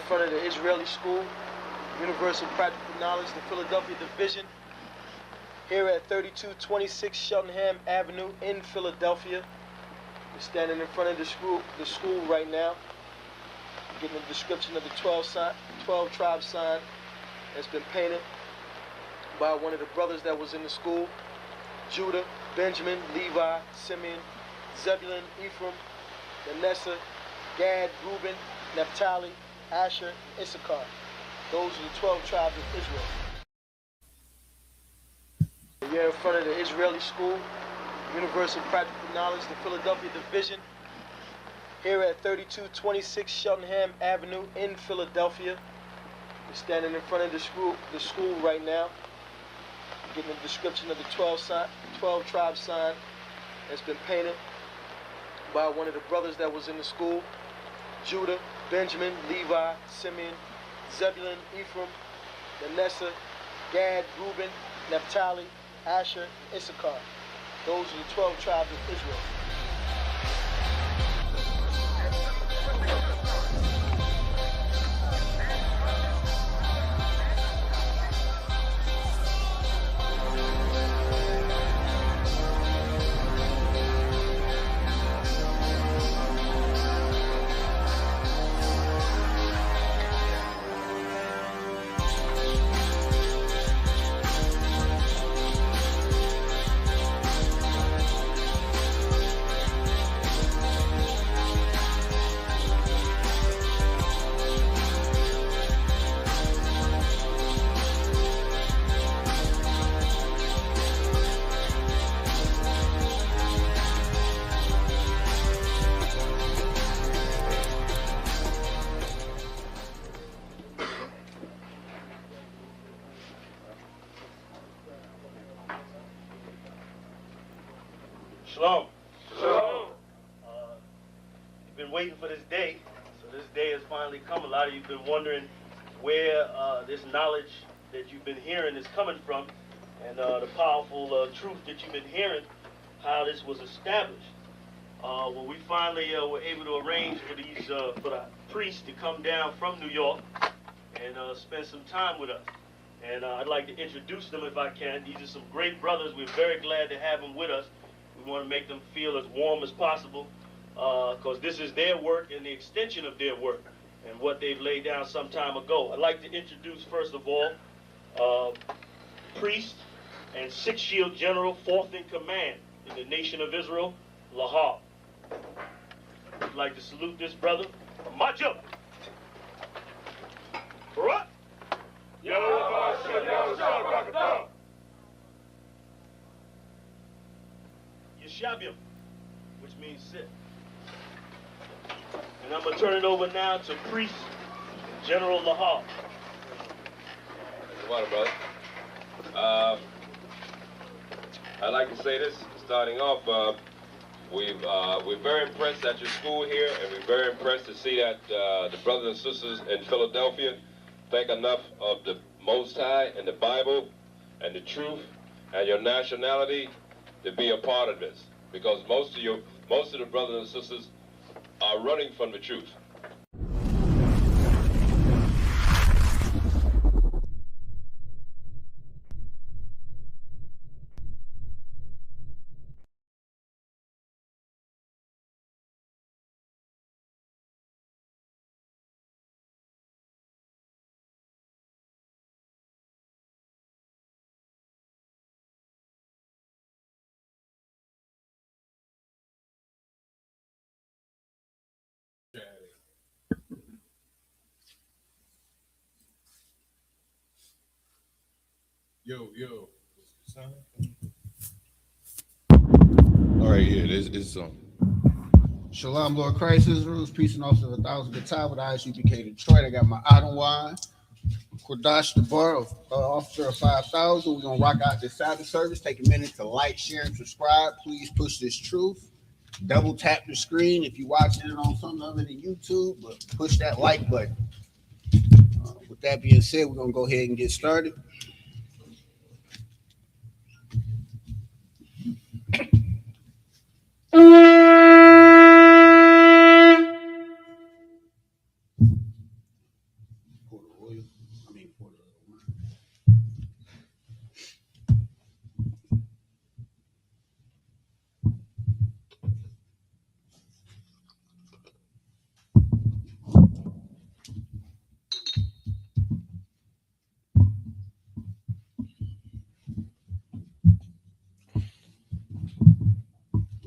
front of the Israeli School, Universal Practical Knowledge, the Philadelphia Division, here at 3226 Cheltenham Avenue in Philadelphia. We're standing in front of the school right now, getting a description of the 12 tribe sign that's been painted by one of the brothers that was in the school: Judah, Benjamin, Levi, Simeon, Zebulun, Ephraim, Manasseh, Gad, Reuben, Naphtali, Asher, Issachar. Those are the 12 tribes of Israel. We're in front of the Israeli School, Universal Practical Knowledge, the Philadelphia Division, here at 3226 Cheltenham Avenue in Philadelphia. We're standing in front of the school right now, getting a description of the 12 tribe sign that's been painted by one of the brothers that was in the school: Judah, Benjamin, Levi, Simeon, Zebulun, Ephraim, Manasseh, Gad, Reuben, Naphtali, Asher, Issachar. Those are the 12 tribes of Israel. Shalom. Shalom. You've been waiting for this day, so this day has finally come. A lot of you have been wondering where this knowledge that you've been hearing is coming from, and the powerful truth that you've been hearing, how this was established. Well, we finally were able to arrange for the priests to come down from New York and spend some time with us. And I'd like to introduce them if I can. These are some great brothers. We're very glad to have them with us. We want to make them feel as warm as possible, because this is their work and the extension of their work and what they've laid down some time ago. I'd like to introduce, first of all, priest and Sixth Shield General, 4th in command in the nation of Israel, Lahab. I'd like to salute this brother. March up. Barak. Yeshabim, which means sit. And I'm going to turn it over now to Priest General Lahab. Come on, brother. I'd like to say this, starting off, we're very impressed at your school here, and we're very impressed to see that the brothers and sisters in Philadelphia think enough of the Most High and the Bible and the truth and your nationality to be a part of this, because most of the brothers and sisters are running from the truth. Yo. All right, yeah, it's Shalom, Lord Christ, Israel's peace and officer of 1,000 good time with ISUPK Detroit. I got my Adam wine, Kodash the bar of officer of 5,000. We're gonna rock out this Sabbath service. Take a minute to like, share, and subscribe. Please push this truth. Double tap the screen if you're watching it on something other than YouTube, but push that like button. With that being said, we're gonna go ahead and get started.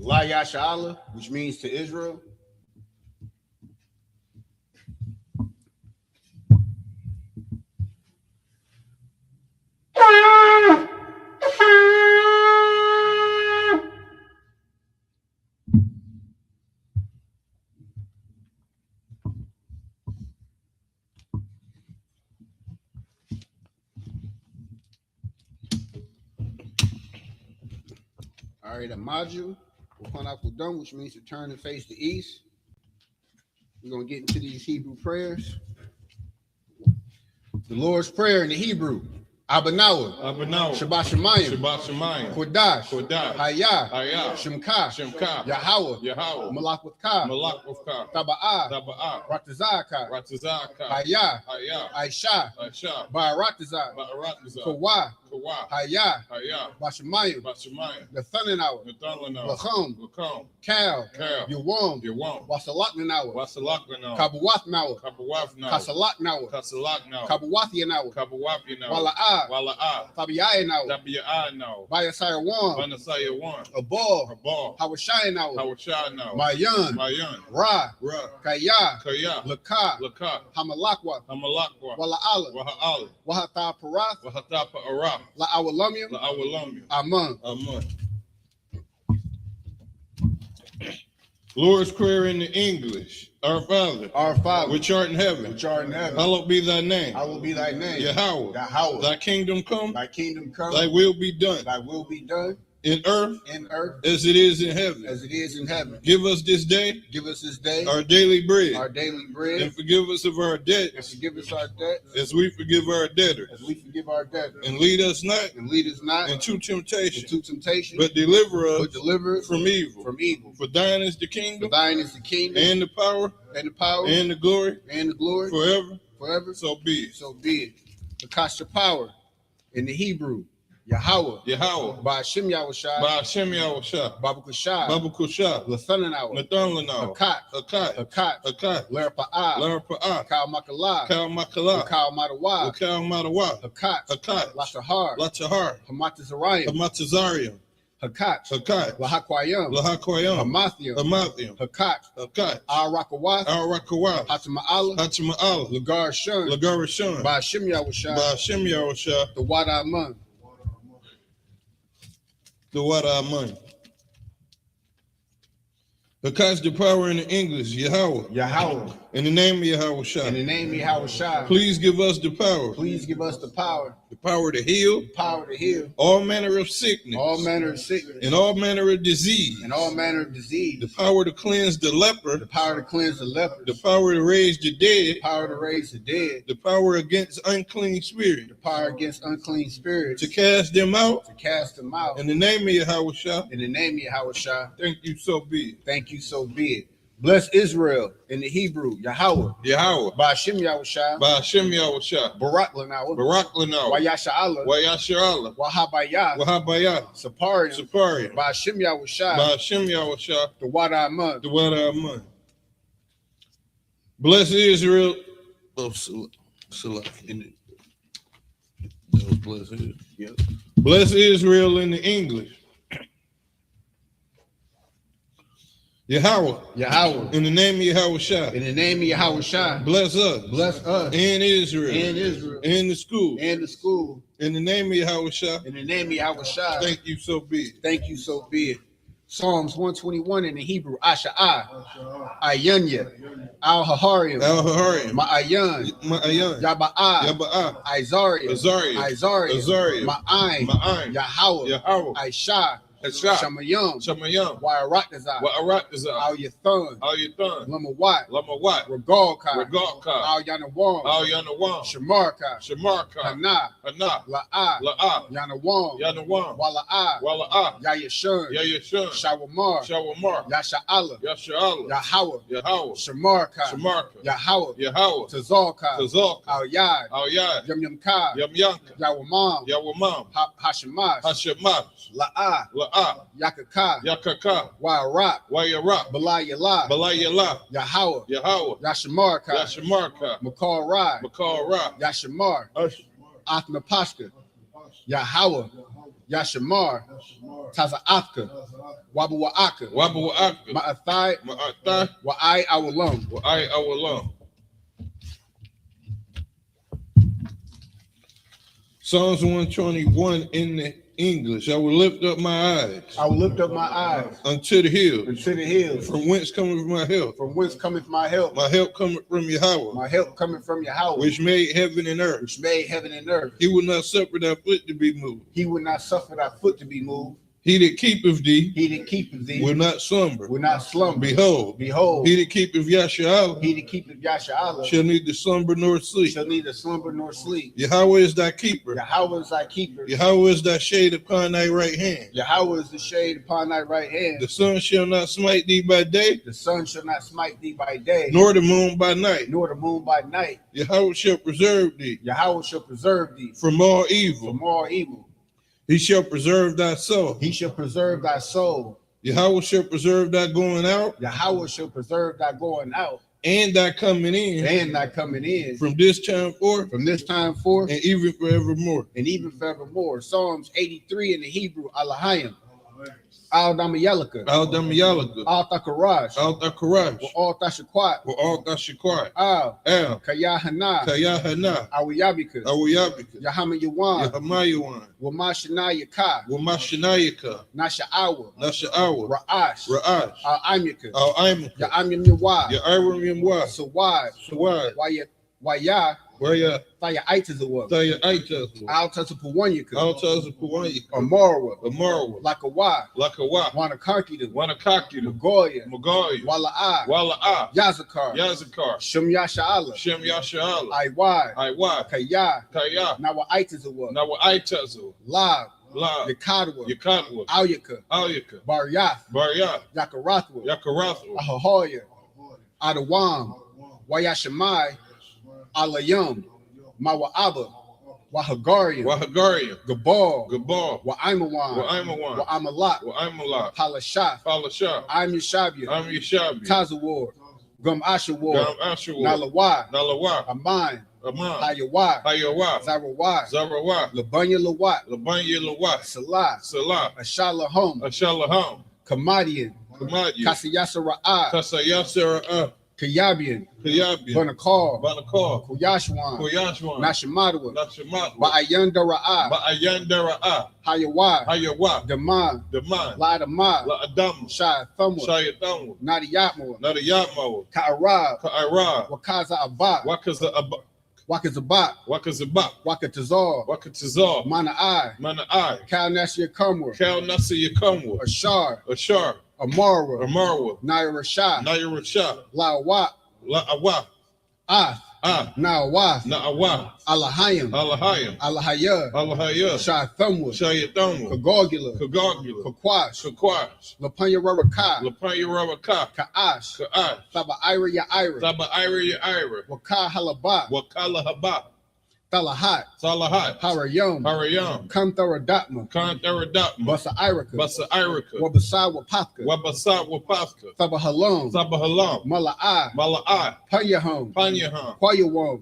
La Yasha'Allah, which means to Israel. All right, Amaju, Wapanakudum, which means to turn and face the east. We're going to get into these Hebrew prayers. The Lord's Prayer in the Hebrew. Abanawa, Shabbat Shemayim, Kodash, Hayah, Shemka, Yahweh, Malak with Ka, Taba'ah, Ratazaka, Hayah, Aisha, Ba'aratazah, Kawa, Hayah, Bashemayim, Nathanawa, Lacham, Kal, Yawam, Wasalaknawa, Kabawathnawa, Kasalaknawa, Kabawathiyanawa, Wala'ah, Tabi'ayanawa, Bayasaya Abal, Hawashayanawa, Mayan, Ra, Kaya, Laka, Hamalakwa, Wala'ala, Wahata Parath, La'awalamia, Aman. Lord's Prayer in the English. Our Father, which art in heaven, hallowed be thy name. Yahweh, thy kingdom come, thy will be done. In earth, as it is in heaven. Give us this day our daily bread, and forgive us of our debts, as we forgive our debtors. And lead us not into temptation, but deliver us from evil. For thine is the kingdom, and the power, and the glory, forever. So be it. The Kasha power in the Hebrew. Yahweh, Ba'ashem Yahushua, Babu Kusha, Lathananawa, Hakat, Lerpa'ah, Kal Makala, Kal Madawa, Hakat, Latahar, Hamatazarium, Hakat, Lahakwayam, Hamathium, Hakat, Al-Rakawath, Hatama'ala, Lagar Shun, Ba'ashem Yahushua, the Wada Aman. Because the power in the English, Yahweh. In the name of Yahweh. Please give us the power. The power to heal. All manner of sickness. And all manner of disease. The power to cleanse the leper. The power to raise the dead. The power against unclean spirits. To cast them out. In the name of Yahweh. Thank you, so be it. Bless Israel in the Hebrew, Yahweh. Ba'ashem Yahushua. Barak Lanawa. Wayasha'Allah. Wahabayah. Saparium. Ba'ashem Yahushua. The Wada Aman. Bless Israel. Bless Israel in the English. Yahweh. In the name of Yahweh. Bless us. And Israel. And the school. In the name of Yahweh. Thank you, so be it. Psalms 121 in the Hebrew, Asha'ah, Ayanya, Al-Haharium, Ma'ayan, Yaba'ah, Izariah, Ma'ayin, Yahweh, Aisha, Shamayam, Wa'aratazah, Al Yathan, Lamawat, Regalka, Al Yanawam, Shamarka, Hana, La'ah, Yanawam, Wala'ah, Yayashun, Shawamar, Yasha'Allah, Yahweh, Shamarka, Yahweh, Tazalka, Al Yad, Yamyamka, Yawamam, Hashemash, La'ah, Yakaka, Wa'arak, Balayala, Yahweh, Yashamarka, Makal Ra, Yashamar, Athnapaska, Yahweh, Yashamar, Taza'aka, Wabuwa'aka, Ma'athai, Wa'ai Awalum. Psalms 121 in the English. I will lift up my eyes. I will lift up my eyes unto the hills. Unto the hills. From whence cometh my help? From whence cometh my help? My help cometh from Yahweh. My help cometh from Yahweh. Which made heaven and earth. Which made heaven and earth. He will not suffer thy foot to be moved. He will not suffer thy foot to be moved. He that keepeth thee, will not slumber. Behold, he that keepeth Yashar'Allah, shall neither slumber nor sleep. Yahweh is thy keeper. Yahweh is thy shade upon thy right hand. The sun shall not smite thee by day. Nor the moon by night. Yahweh shall preserve thee. From all evil. He shall preserve thy soul. Yahweh shall preserve thy going out. And thy coming in. From this time forth. And even forevermore. Psalms 83 in the Hebrew, Alahayim. Al-Damayalaka. Al-Takarash. Al-Tashakwat. Kayahana. Awiyabika. Yahama Yawan. Wamashana Yaka. Nasha'awa. Ra'ash. Al-Imika. Ya'amim Yawa. Sawad. Waya Itazawa. Al Tazapuanyaka. Amara. Lakawa. Wanakarkida. Magoya. Wala'a. Yazakar. Shem Yasha'Allah. Aiwai. Kaya. Nawa Itazawa. Lab. Yakadwa. Alyaka. Baryath. Yakarathwa. Ahohoya. Adawam. Wayashamai. Alayum, Mawa'aba, Wahagarian, Gabal, Wa'aimawan, Wa'amalat, Palashaf, I'm Yeshabia, Tazawar, Gum Ashawar, Nalawai, Aman, Hayawai, Zarawai, Labanya Lawat, Salah, Ashalahom, Kamadian, Kasayasara'ah, Kayabian, Banakar, Kuyashwan, Nashamadwa, Ba'ayandara'ah, Hayawai, Daman, La'adama, Shai Thumwa, Nadiyatmo, Ka'arab, Wakaza Abba, Wakazabat, Wakatazar, Mana'ai, Kal Nasir Kumwa, Ashar, Amara, Nair Rashad, La'awat, Na'awat, Alahayim, Alahayah, Shai Thumwa, Kagogula, Kakwash, Lapanya Rabaka, Ka'ash, Thaba Ira Ya'ira, Wakah Halabat, Talahat, Harayom, Kantharadapma, Basa Irika, Wabasai Wapaka, Thabahalom, Mala'ai, Panyahom, Kwayawam,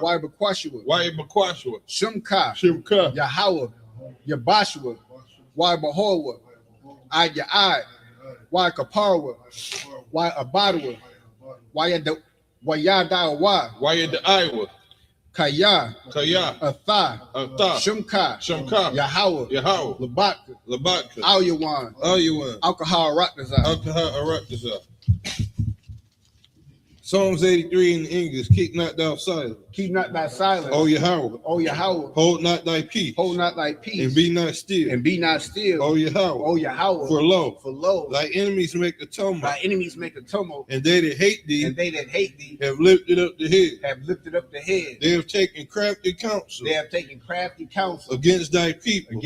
Waibakwashua, Shumka, Yahawah, Yabashua, Waibahowa, Aya'ai, Waikaparwa, Waiabadwa, Wayadaiwa, Kaya, Atha, Shumka, Yahweh, Labatka, Al-Yawan, Alcohol Araknazar. Psalms 83 in English. Keep not thy silence. O Yahweh. Hold not thy peace. And be not still. O Yahweh. For lo, thy enemies make a tumult. And they that hate thee, have lifted up the head. They have taken crafty counsel. Against thy people.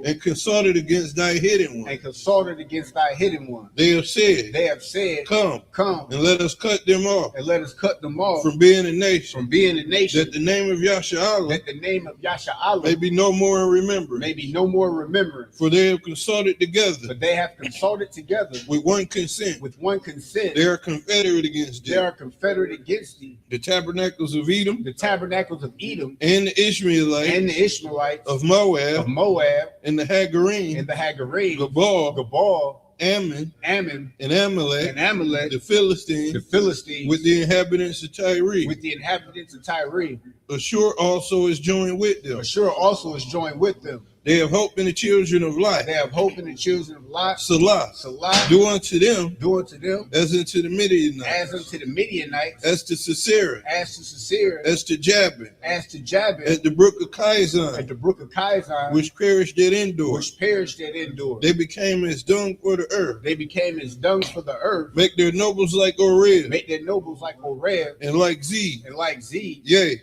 And consulted against thy hidden one. They have said, Come, and let us cut them them off. And let us cut them off. From being a nation. From being a nation. That the name of Yasha'Allah. That the name of Yasha'Allah. May be no more in remembrance. May be no more remembrance. For they have consulted together. But they have consulted together. With one consent. With one consent. They are confederate against thee. They are confederate against thee. The tabernacles of Edom. The tabernacles of Edom. And the Ishmaelites. And the Ishmaelites. Of Moab. Of Moab. And the Hagarine. And the Hagarine. Gabal. Ammon, and Amalek, the Philistines, with the inhabitants of Tyre. Ashur also is joined with them. They have hope in the children of Lot. Salah. Do unto them. As unto the Midianites. As to Sisera. As to Jabin. At the brook of Kizon. Which perished at Endor. They became as dung for the earth. Make their nobles like Oreb. And like Zeb. Yea.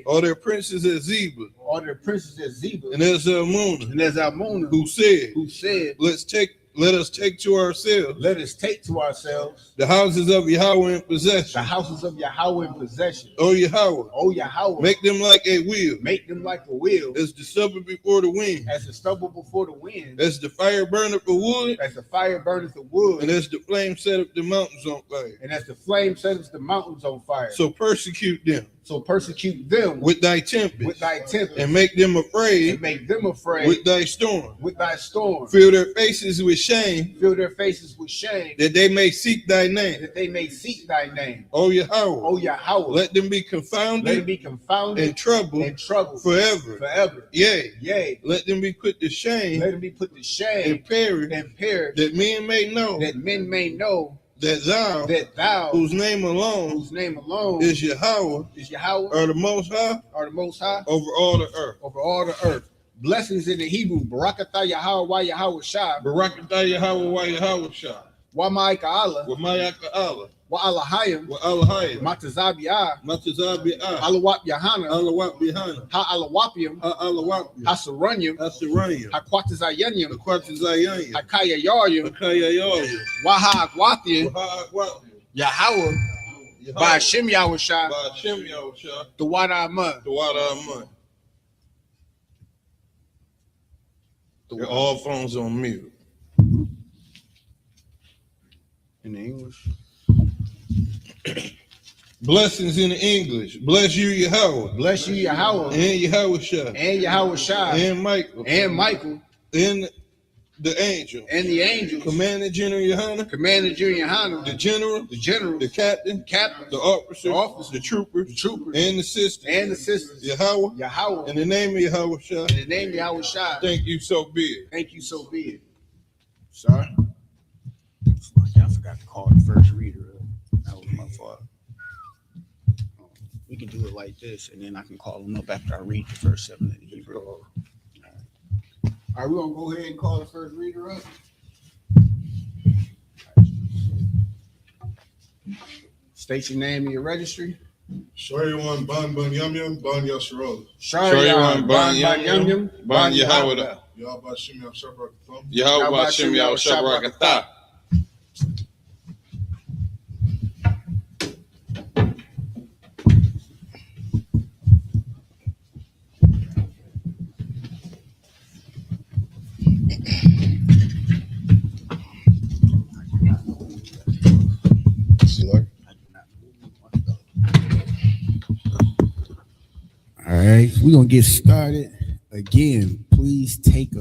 All their princes as Zebah. And as Almona, who said, let us take to ourselves the houses of Yahweh in possession. O Yahweh, make them like a wheel. As the stubble before the wind. As the fire burneth the wood. And as the flame setteth the mountains on fire. So persecute them. With thy tempest. And make them afraid. With thy storm. Fill their faces with shame. That they may seek thy name. O Yahweh. Let them be confounded. And troubled. Forever. Yea. Let them be put to shame. And perish. That men may know. That thou, whose name alone is Yahweh, are the most high, over all the earth. Blessings in the Hebrew. Barakatah Yahweh Yahweh Shah. Wa Ma'ika Allah. Wa Alahayim. Matazabiah. Alawap Yahana. Ha Alawapium. Ha Saranyum. Ha Quatazayanyum. Hakaya Yaryum. Waha Akwathian. Yahweh. By Hashem Yahweh Shah. The Wada Amud. All phones on mute. In the English. Blessings in the English. Bless you, Yahweh. And Yahweh Shah. And Michael. And the angel. Commander General Yohana. The general. The captain. The officer. The troopers. And the sisters. Yahweh. In the name of Yahweh Shah. Thank you, so be it. Sorry. I forgot to call the first reader. That was my fault. We can do it like this, and then I can call them up after I read the first 7 of the Hebrew. All right, we're going to go ahead and call the first reader up. State your name and your registry. Shariwan Ban Yum Yum Ban Yasharola. Shariwan Ban Yum Yum Ban Yahweh. Yahweh Shem Yahweh Shabrakatah. All right, we're going to get started. Again, please take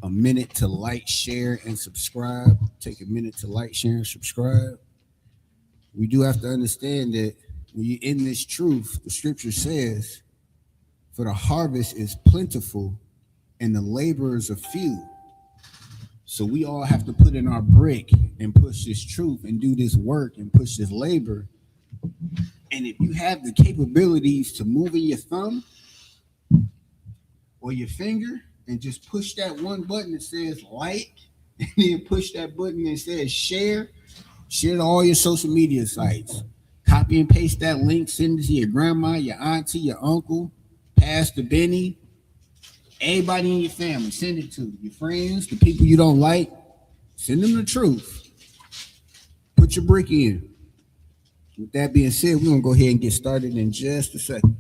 a minute to like, share, and subscribe. Take a minute to like, share, and subscribe. We do have to understand that when you're in this truth, the scripture says, for the harvest is plentiful and the laborers are few. So we all have to put in our brick and push this truth and do this work and push this labor. And if you have the capabilities to move in your thumb or your finger and just push that one button that says like, and then push that button that says share to all your social media sites. Copy and paste that link, send it to your grandma, your auntie, your uncle, Pastor Benny, everybody in your family. Send it to your friends, the people you don't like. Send them the truth. Put your brick in. With that being said, we're gonna go ahead and get started in just a second.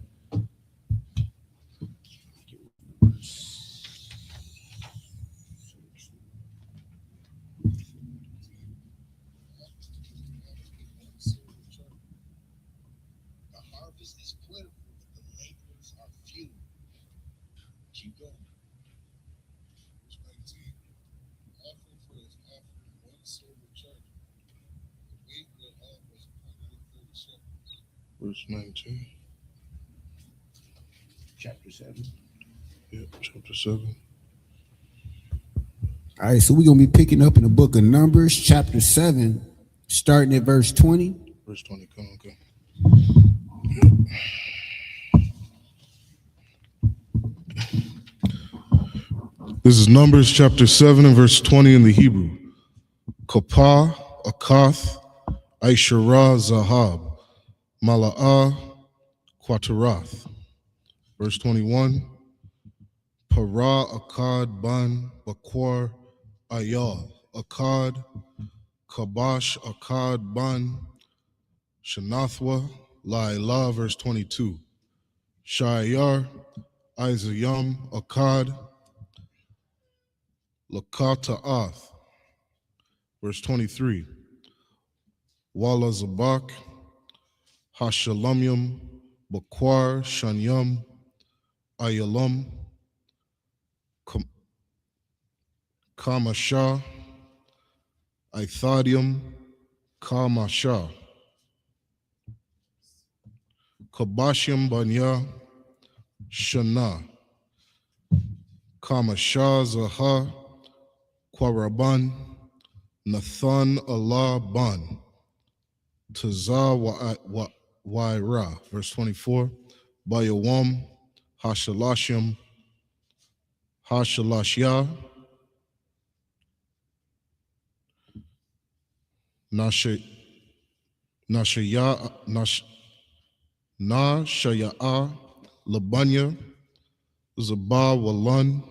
Verse 19. Chapter 7. Yep, chapter 7. All right, so we're gonna be picking up in the book of Numbers, chapter 7, starting at verse 20. Verse 20, come on, okay. This is Numbers chapter 7 and verse 20 in the Hebrew. Kopah, Akath, Aishara, Zahab, Mala'ah, Quatarath. Verse 21. Para, Akkad, Ban, Bakwar, Ayah, Akkad, Kabash, Akkad, Ban, Shanathwa, Lailah. Verse 22. Shayar, Izayam, Akkad, Lakata'ath. Verse 23. Wala Zabak, Hashalamyam, Bakwar, Shanyam, Ayalam, Kamasha, Ithadium, Kamasha, Kabashim Banya, Shana, Kamasha Zaha, Quaraban, Nathan Allah Ban, Tazah Waira. Verse 24. Bayawam, Hashalashim, Hashalashya, Nashaya, Labanya, Zabah Walan,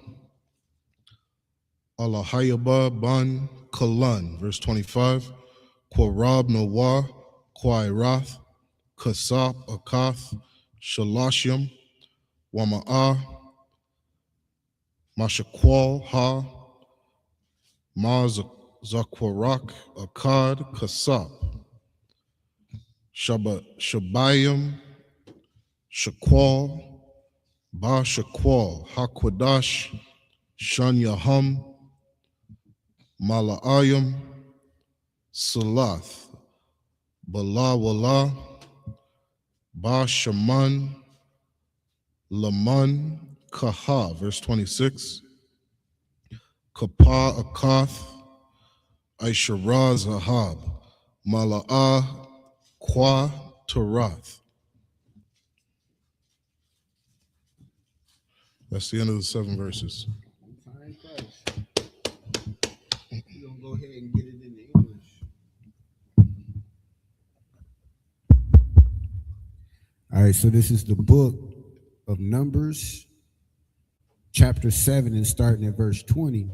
Alahayaba Ban Kalan. Verse 25. Quarab Nawah, Quairath, Kasap Akath, Shalashim, Wama'ah, Mashakwal Ha, Ma Zakwarak, Akkad, Kasap, Shabayim, Shakwal, Ba Shakwal, Hakwadash, Shanyaham, Mala'ayim, Salath, Bala Wala, Ba Shaman, Laman, Kaha. Verse 26. Kapah, Akath, Aishara, Zahab, Mala'ah, Qua, Tarath. That's the end of the 7 verses. We're gonna go ahead and get it in the English. All right, so this is the book of Numbers, chapter 7, and starting at verse 20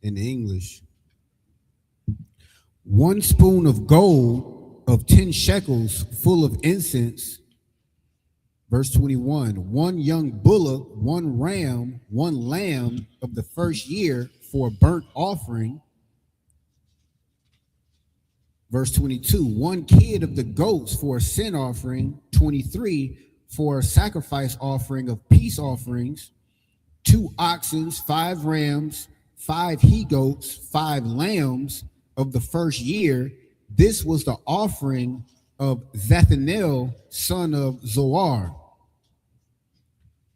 in the English. 1 spoon of gold of 10 shekels full of incense. Verse 21, 1 young bullock, 1 ram, 1 lamb of the first year for a burnt offering. Verse 22, 1 kid of the goats for a sin offering. 23, for a sacrifice offering of peace offerings. 2 oxen, 5 rams, 5 he-goats, 5 lambs of the first year. This was the offering of Zethanel, son of Zoar.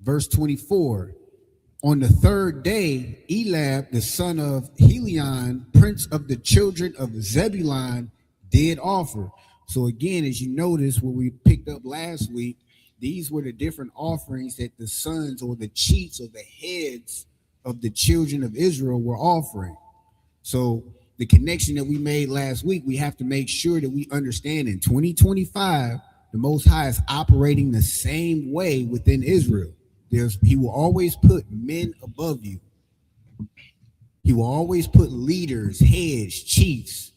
Verse 24, on the 3rd day, Elab, the son of Helion, prince of the children of Zebulun, did offer. So again, as you notice, what we picked up last week, these were the different offerings that the sons or the chiefs or the heads of the children of Israel were offering. So the connection that we made last week, we have to make sure that we understand in 2025, the Most High is operating the same way within Israel. He will always put men above you. He will always put leaders, heads, chiefs.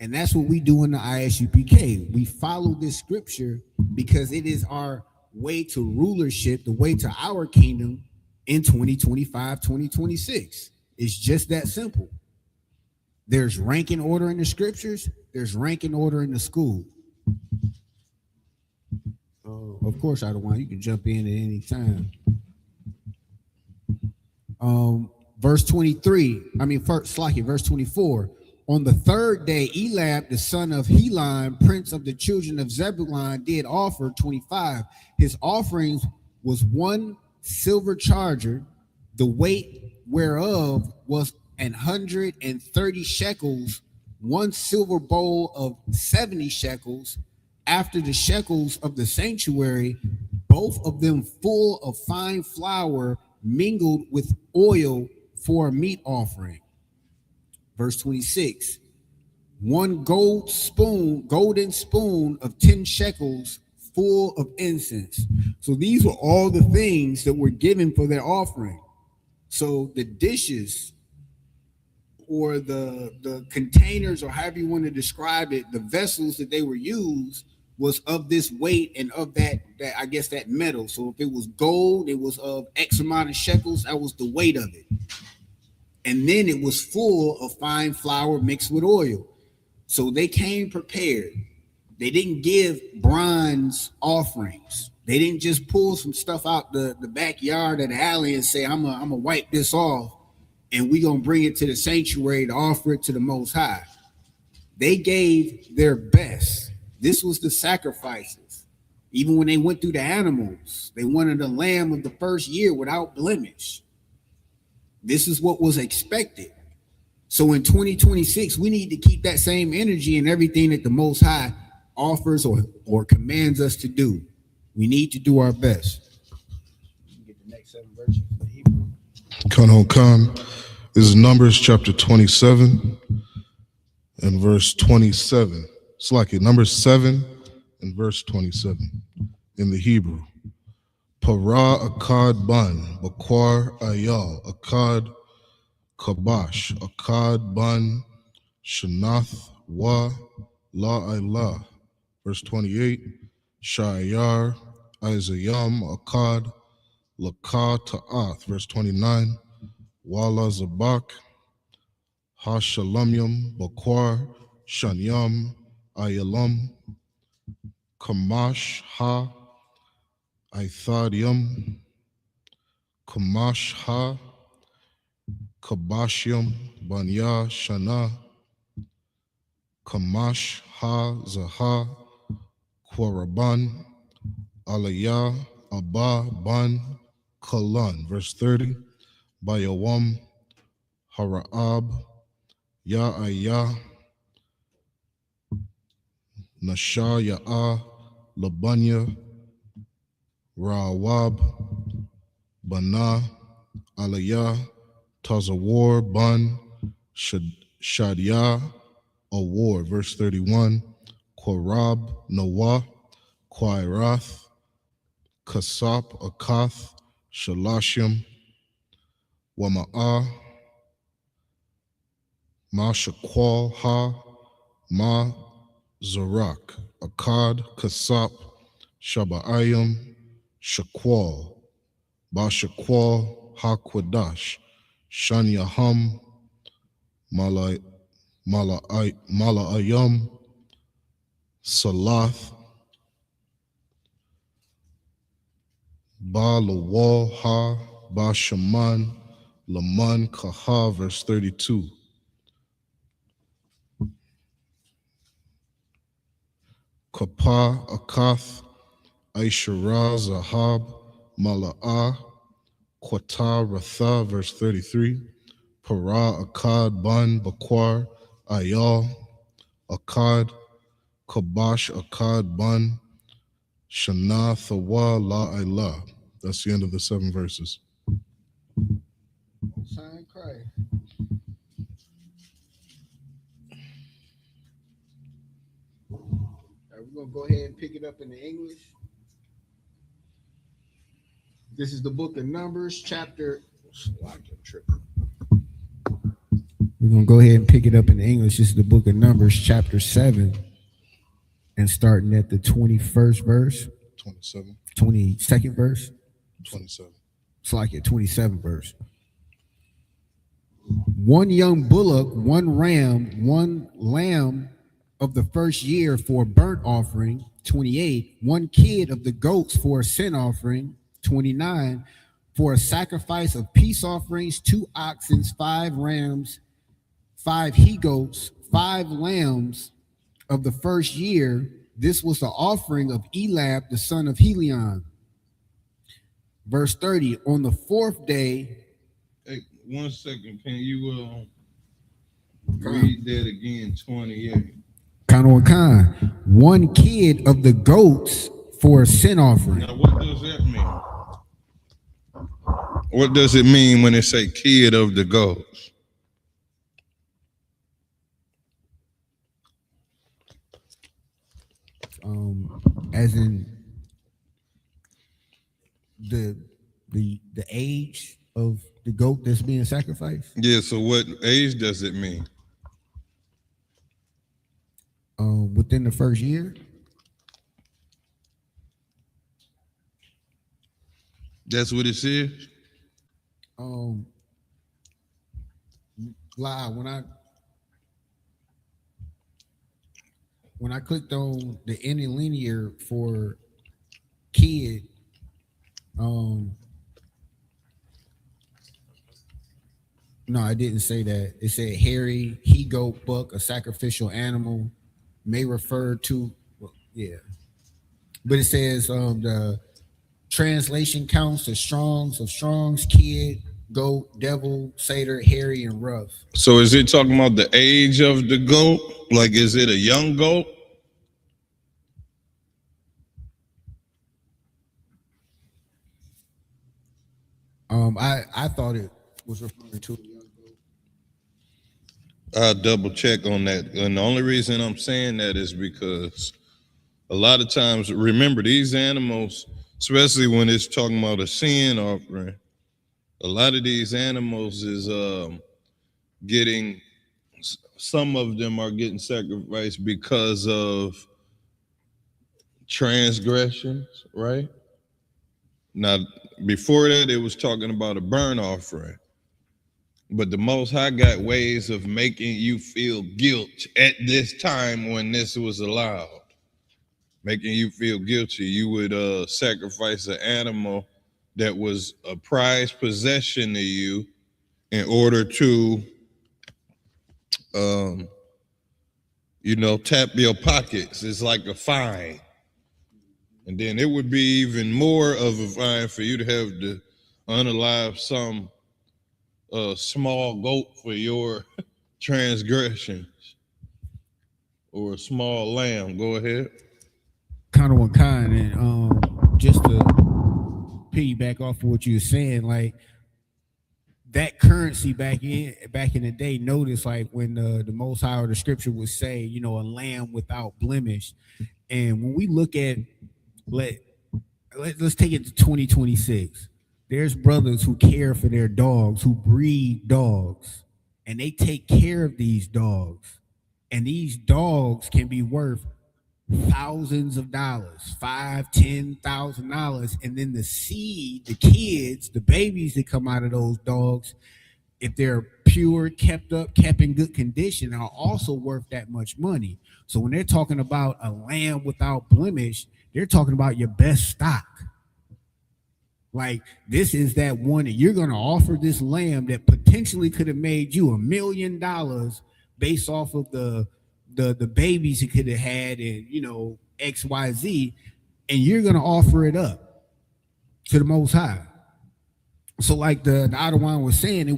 And that's what we do in the ISUPK. We follow this scripture because it is our way to rulership, the way to our kingdom in 2025, 2026. It's just that simple. There's rank and order in the scriptures. There's rank and order in the school. Of course, I don't want you can jump in at any time. Verse 23. Verse 24. On the third day, Elab, the son of Helon, prince of the children of Zebulun, did offer 25. His offerings was 1 silver charger, the weight whereof was 130 shekels, 1 silver bowl of 70 shekels, after the shekels of the sanctuary, both of them full of fine flour mingled with oil for a meat offering. Verse 26, 1 golden spoon of 10 shekels full of incense. So these were all the things that were given for their offering. So the dishes or the containers, or however you want to describe it, the vessels that they were used was of this weight and of that I guess that metal. So if it was gold, it was of X amount of shekels, that was the weight of it. And then it was full of fine flour mixed with oil. So they came prepared. They didn't give bronze offerings. They didn't just pull some stuff out the backyard of the alley and say, I'm gonna wipe this off and we're gonna bring it to the sanctuary to offer it to the Most High. They gave their best. This was the sacrifices. Even when they went through the animals, they wanted a lamb of the first year without blemish. This is what was expected. So in 2026, we need to keep that same energy in everything that the Most High offers or commands us to do. We need to do our best. Get the next 7 verses in Hebrew. Come. This is Numbers chapter 27 and verse 27. It's like it. Numbers 7 and verse 27 in the Hebrew. Para akad ban, bakwar ayal, akad kabash, akad ban, shanath wa la ilah. Verse 28, shayar izayam, akad laka ta'ath. Verse 29, wala zabak, hashalamyam, bakwar, shanyam, ayalam, kamash ha, Ithadium, Kamash Ha, Kabashium, Banya Shana, Kamash Ha Zaha, Quaraban, Alaya, Abba, Ban, Kalan. Verse 30, Bayawam, Haraab, Ya'aya, Nasha Ya'a, Labanya, Rawab, Bana, Aliyah, Tazawar, Ban, Shadia, Awar. Verse 31, Korab, Nawah, Kwairath, Kasap, Akath, Shalashim, Wama'ah, Ma Shakwal, Ha, Ma Zarak, Akkad, Kasap, Shaba'ayim, Shakwal, Bashakwal, Hakwadash, Shanyaham, Mala'ayam, Salath, Balawal, Ha, Bashaman, Laman, Kaha. Verse 32. Kapa, Akath, Aishara, Zahab, Mala'ah, Quata, Ratha. Verse 33. Para, Akkad, Ban, Bakwar, Ayal, Akkad, Kabash, Akkad, Ban, Shana, Thawa, La Ilah. That's the end of the 7 verses. Sign Christ. We're going to go ahead and pick it up in the English. This is the book of Numbers, chapter We're going to go ahead and pick it up in English. This is the book of Numbers, chapter 7, and starting at the 21st verse. 27. 22nd verse. 27. It's like a 27th verse. One young bullock, one ram, one lamb of the first year for a burnt offering, 28. One kid of the goats for a sin offering, 29. For a sacrifice of peace offerings, 2 oxen, 5 rams, 5 he-goats, 5 lambs of the first year. This was the offering of Elab, the son of Helion. Verse 30, on the 4th day. Hey, 1 second. Can you read that again, 28? Khan. One kid of the goats for a sin offering. Now, what does that mean? What does it mean when they say kid of the goats? As in the age of the goat that's being sacrificed? Yeah, so what age does it mean? Within the first year? That's what it says? When I clicked on the interlinear for kid, no, I didn't say that. It said hairy, he-goat, buck, a sacrificial animal, may refer to, well, yeah. But it says the translation counts as Strong's, kid, goat, devil, satyr, hairy, and rough. So is it talking about the age of the goat? Like, is it a young goat? I thought it was referring to a young goat. I'll double check on that. And the only reason I'm saying that is because a lot of times, remember, these animals, especially when it's talking about a sin offering, a lot of these animals is getting, some of them are getting sacrificed because of transgressions, right? Now, before that, it was talking about a burnt offering. But the Most High got ways of making you feel guilt at this time when this was allowed. Making you feel guilty. You would sacrifice an animal that was a prized possession to you in order to, tap your pockets. It's like a fine. And then it would be even more of a fine for you to have to unalive some small goat for your transgressions, or a small lamb. Go ahead. And just to piggyback off of what you were saying, like that currency back in the day, notice like when the Most High or the scripture would say, a lamb without blemish. And when we look at, let's take it to 2026. There's brothers who care for their dogs, who breed dogs, and they take care of these dogs. And these dogs can be worth thousands of dollars, $5,000-$10,000. And then the seed, the kids, the babies that come out of those dogs, if they're pure, kept in good condition, are also worth that much money. So when they're talking about a lamb without blemish, they're talking about your best stock. Like, this is that one that you're going to offer this lamb that potentially could have made you $1 million based off of the babies he could have had and, XYZ, and you're going to offer it up to the Most High. So like the Adawan was saying,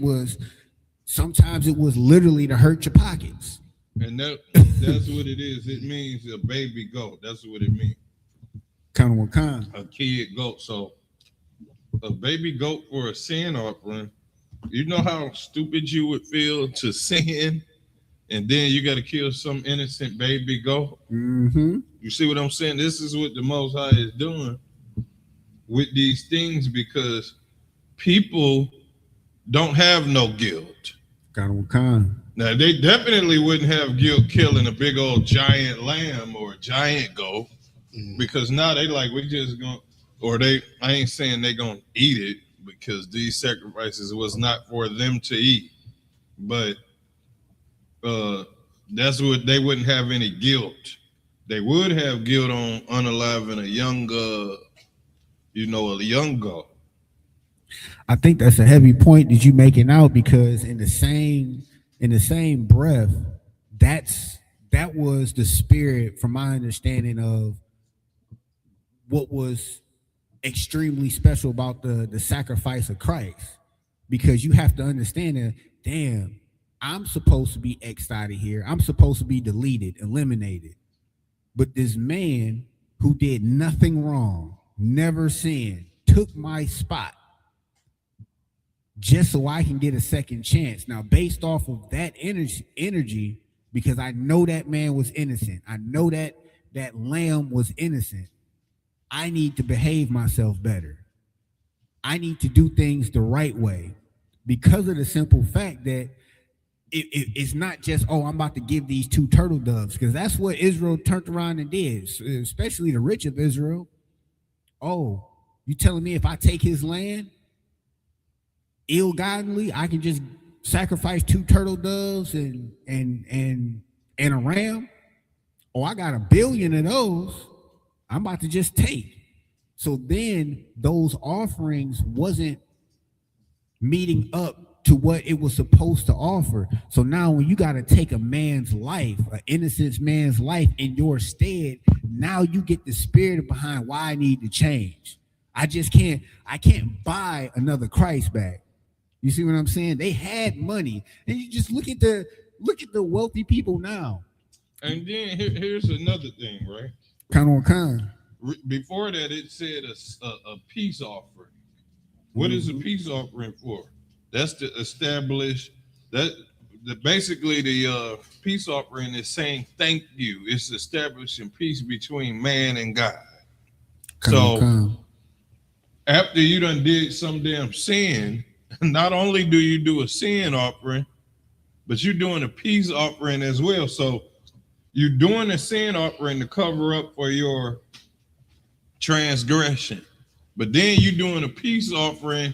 sometimes it was literally to hurt your pockets. And that's what it is. It means a baby goat. That's what it means. A kid goat. So a baby goat for a sin offering, you know how stupid you would feel to sin, and then you got to kill some innocent baby goat? Mm-hmm. You see what I'm saying? This is what the Most High is doing with these things, because people don't have no guilt. Now, they definitely wouldn't have guilt killing a big old giant lamb or a giant goat, because now they like, we just going, or they, I ain't saying they gonna eat it, because these sacrifices was not for them to eat, but that's what they wouldn't have any guilt. They would have guilt on unaliving a young, a young goat. I think that's a heavy point that you making out, because in the same breath, that was the spirit, from my understanding, of what was extremely special about the sacrifice of Christ. Because you have to understand that, damn, I'm supposed to be X'd out of here. I'm supposed to be deleted, eliminated. But this man who did nothing wrong, never sinned, took my spot just so I can get a second chance. Now, based off of that energy, because I know that man was innocent, I know that lamb was innocent, I need to behave myself better. I need to do things the right way, because of the simple fact that it's not just, oh, I'm about to give these 2 turtle doves, because that's what Israel turned around and did, especially the rich of Israel. Oh, you telling me if I take his land ill-godly, I can just sacrifice 2 turtle doves and a ram? Oh, I got 1 billion of those. I'm about to just take. So then those offerings wasn't meeting up to what it was supposed to offer. So now when you got to take a man's life, an innocent man's life in your stead, now you get the spirit behind why I need to change. I can't buy another Christ back. You see what I'm saying? They had money. And you just look at the wealthy people now. And then here's another thing, right? Kind. Before that, it said a peace offering. What is a peace offering for? That's to establish that basically the peace offering is saying thank you. It's establishing peace between man and God. After you done did some damn sin, not only do you do a sin offering, but you're doing a peace offering as well. So you're doing a sin offering to cover up for your transgression, but then you're doing a peace offering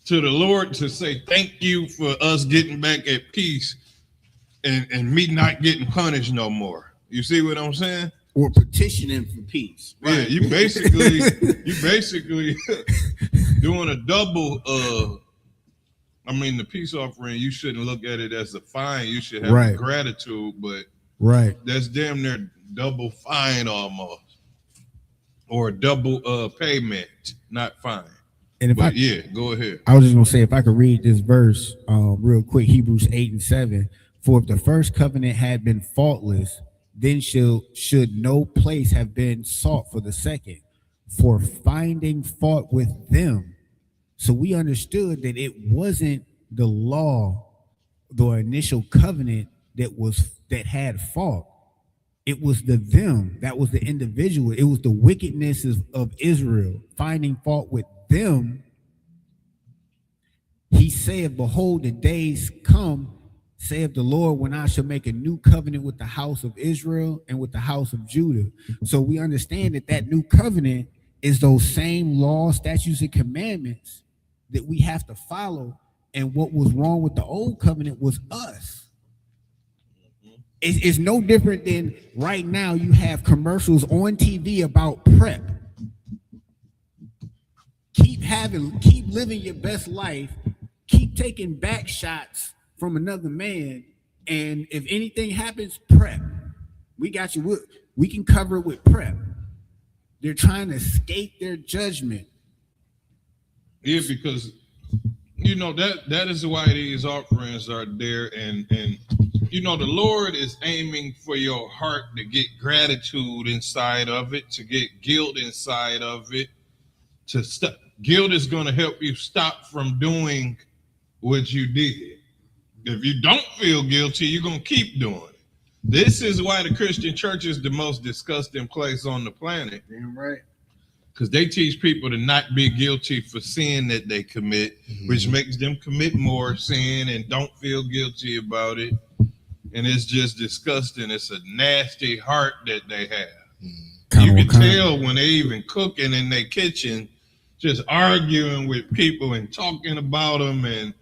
to the Lord to say thank you for us getting back at peace and me not getting punished no more. You see what I'm saying? Or petitioning for peace. Right. Yeah, you basically doing a double. The peace offering, you shouldn't look at it as a fine. You should have gratitude, but that's damn near double fine almost, or double payment, not fine. And go ahead. I was just gonna say, if I could read this verse real quick, Hebrews 8:7. For if the first covenant had been faultless, then should no place have been sought for the second, for finding fault with them. So we understood that it wasn't the law, the initial covenant that had fault. It was them. That was the individual. It was the wickedness of Israel finding fault with them. He said, behold, the days come, saith the Lord, when I shall make a new covenant with the house of Israel and with the house of Judah. So we understand that new covenant is those same laws, statutes, and commandments that we have to follow. And what was wrong with the old covenant was us. It's no different than right now you have commercials on TV about prep. Keep living your best life, keep taking back shots from another man, and if anything happens, prep. We got you. We can cover it with prep. They're trying to escape their judgment. Yeah, because that is why these offerings are there, and the Lord is aiming for your heart to get gratitude inside of it, to get guilt inside of it, to stop. Guilt is going to help you stop from doing what you did. If you don't feel guilty, you're going to keep doing it. This is why the Christian church is the most disgusting place on the planet. Damn right. because they teach people to not be guilty for sin that they commit, which makes them commit more sin and don't feel guilty about it. And it's just disgusting. It's a nasty heart that they have. You can tell when they even cooking in their kitchen, just arguing with people and talking about them, and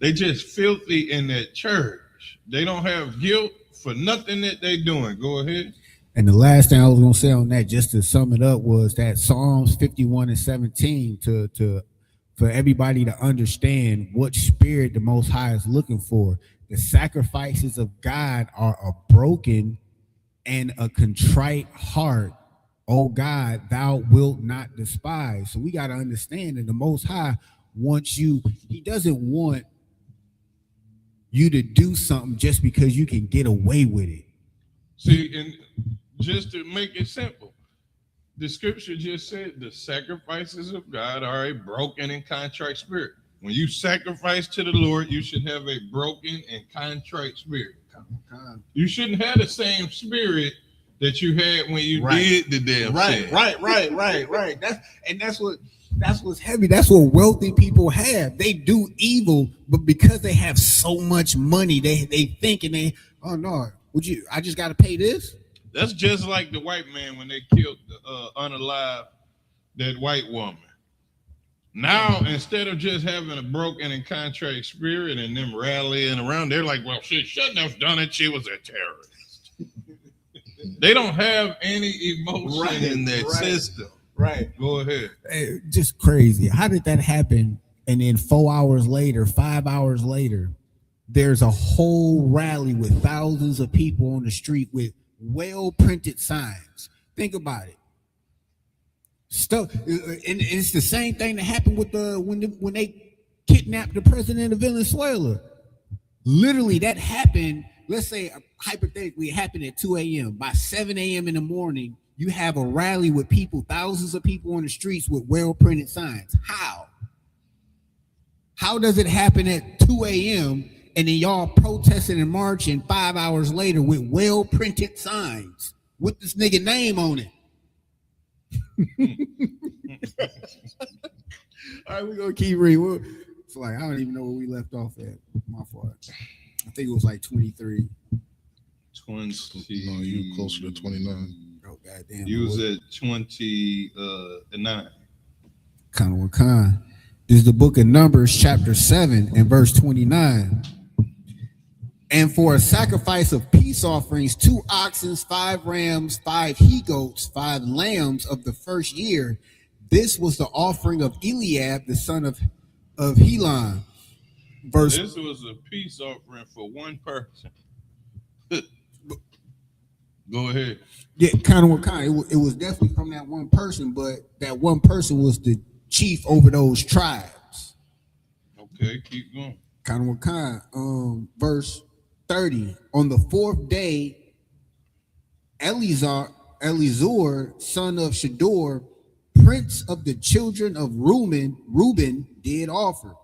they just filthy in that church. They don't have guilt for nothing that they doing. Go ahead. And the last thing I was going to say on that, just to sum it up, was that Psalms 51:17 for everybody to understand what spirit the Most High is looking for. The sacrifices of God are a broken and a contrite heart. Oh God, thou wilt not despise. So we got to understand that the Most High wants you. He doesn't want you to do something just because you can get away with it. See, and just to make it simple, the scripture just said the sacrifices of God are a broken and contrite spirit. When you sacrifice to the Lord, you should have a broken and contrite spirit. You shouldn't have the same spirit that you had when you did the damn sin. Right. That's what's heavy. That's what wealthy people have. They do evil, but because they have so much money, they think and they, oh no, I just got to pay this. That's just like the white man when they killed unalive that white woman. Now, instead of just having a broken and contrite spirit and them rallying around, they're like, well, she shouldn't have done it. She was a terrorist. They don't have any emotion in their system. Right. Go ahead. Just crazy. How did that happen? And then 4 hours later, 5 hours later, there's a whole rally with thousands of people on the street with well-printed signs. Think about it. Stuff, and it's the same thing that happened with when they kidnapped the president of Venezuela. Literally, that happened. Let's say hypothetically, it happened at 2 a.m. By 7 a.m. in the morning, you have a rally with people, thousands of people on the streets with well-printed signs. How does it happen at 2 a.m. and then y'all protesting and marching 5 hours later with well-printed signs with this nigga name on it? All right, we're gonna keep reading. It's like I don't even know where we left off at. My fault. I think it was like 23. 20. No, you closer to 29. Oh goddamn! You was at 29. Khan. This is the book of Numbers, chapter 7 and verse 29. And for a sacrifice of peace offerings, 2 oxen, 5 rams, 5 he-goats, 5 lambs of the first year. This was the offering of Eliab, the son of Helon. This was a peace offering for one person. Go ahead. Yeah, kind of. It was definitely from that one person, but that one person was the chief over those tribes. Okay, keep going. Verse 30. On the 4th day, Elizur, son of Shador, prince of the children of Reuben, did offer.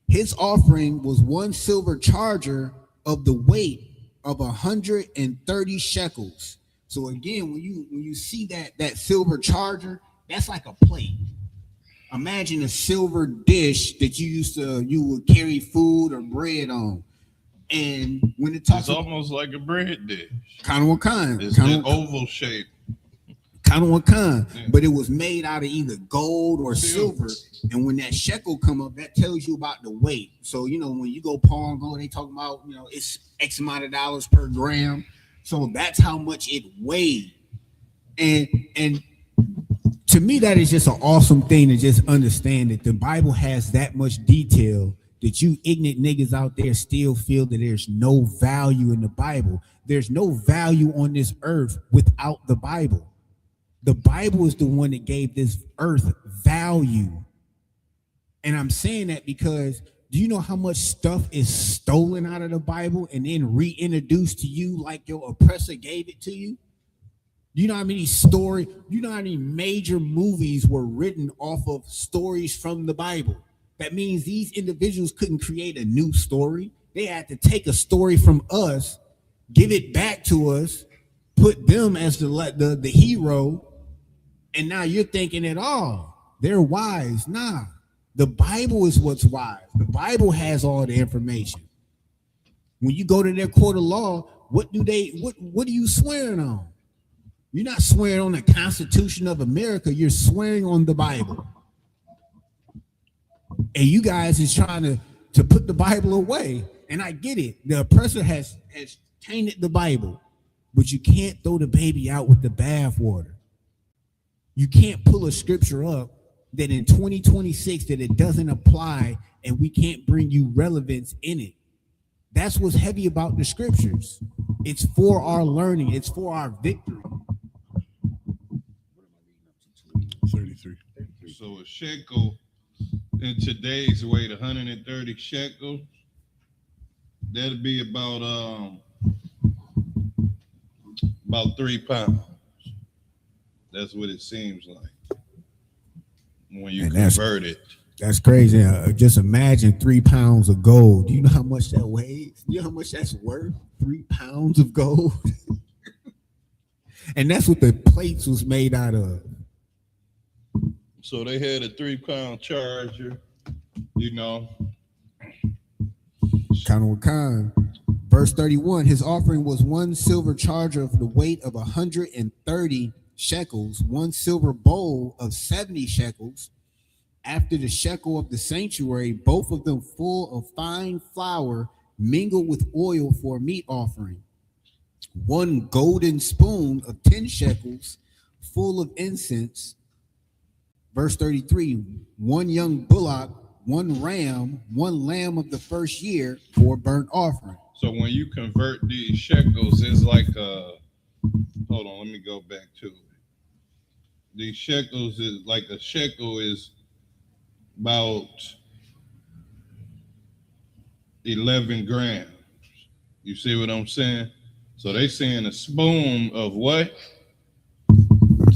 His offering was 1 silver charger of the weight of 130 shekels. So again, when you see that silver charger, that's like a plate. Imagine a silver dish that you would carry food or bread on. And when it talks, it's almost like a bread dish. Kind of kind. It's an oval shape. Yeah. But it was made out of either gold or silver. And when that shekel come up, that tells you about the weight. So when you go pawn gold, they talk about it's X amount of dollars per gram. So that's how much it weighed. And to me, that is just an awesome thing to just understand that the Bible has that much detail that you ignorant niggas out there still feel that there's no value in the Bible. There's no value on this earth without the Bible. The Bible is the one that gave this earth value. And I'm saying that because do you know how much stuff is stolen out of the Bible and then reintroduced to you like your oppressor gave it to you? You know how many major movies were written off of stories from the Bible? That means these individuals couldn't create a new story. They had to take a story from us, give it back to us, put them as the hero, And now you're thinking that, oh, they're wise. Nah, the Bible is what's wise. The Bible has all the information. When you go to their court of law, what are you swearing on? You're not swearing on the Constitution of America. You're swearing on the Bible. And you guys is trying to put the Bible away. And I get it. The oppressor has tainted the Bible. But you can't throw the baby out with the bathwater. You can't pull a scripture up that in 2026 that it doesn't apply and we can't bring you relevance in it. That's what's heavy about the scriptures. It's for our learning. It's for our victory. 33. So a shekel in today's weight, 130 shekels. That'd be about 3 pounds. That's what it seems like when you convert it. That's crazy. Just imagine 3 pounds of gold. Do you know how much that weighs? Do you know how much that's worth? 3 pounds of gold. And that's what the plates was made out of. So they had a 3-pound charger, you know. Kind. Verse 31, his offering was 1 silver charger of the weight of 130 shekels, 1 silver bowl of 70 shekels, after the shekel of the sanctuary, both of them full of fine flour mingled with oil for a meat offering, 1 golden spoon of 10 shekels full of incense. Verse 33, 1 young bullock, 1 ram, 1 lamb of the first year for a burnt offering. So when you convert these shekels, it's like hold on, let me go back to it. These shekels is like a shekel is about 11 grams. You see what I'm saying? So they saying a spoon of what?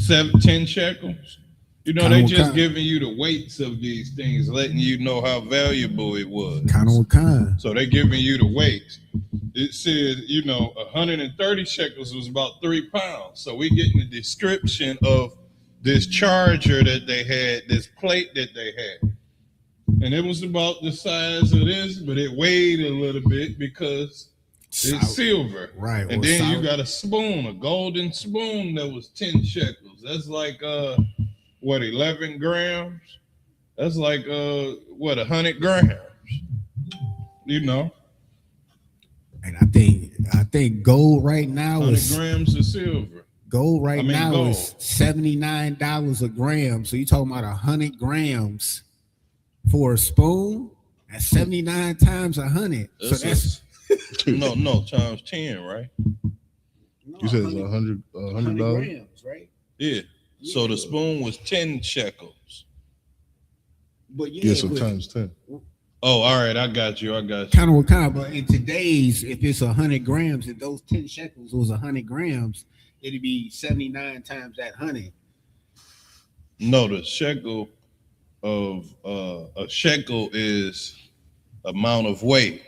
10 shekels? You know, they just giving you the weights of these things, letting you know how valuable it was. Kind. So they giving you the weights. It says, 130 shekels was about 3 pounds. So we getting the description of this charger that they had, this plate that they had. And it was about the size of this, but it weighed a little bit because it's silver. Right. And then you got a spoon, a golden spoon that was 10 shekels. That's like 11 grams? That's like 100 grams. You know. And I think gold right now 100 is grams of silver. Gold now is $79 a gram. So you're talking about 100 grams for a spoon? That's 79 times 100. So that's no times 10, right? You said it's $100 grams, right? Yeah. So the spoon was 10 shekels. But so times 10. Oh, all right. I got you. Kind of. But in today's, if it's 100 grams, if those 10 shekels was 100 grams, it'd be 79 times that 100. No, the shekel of a shekel is amount of weight.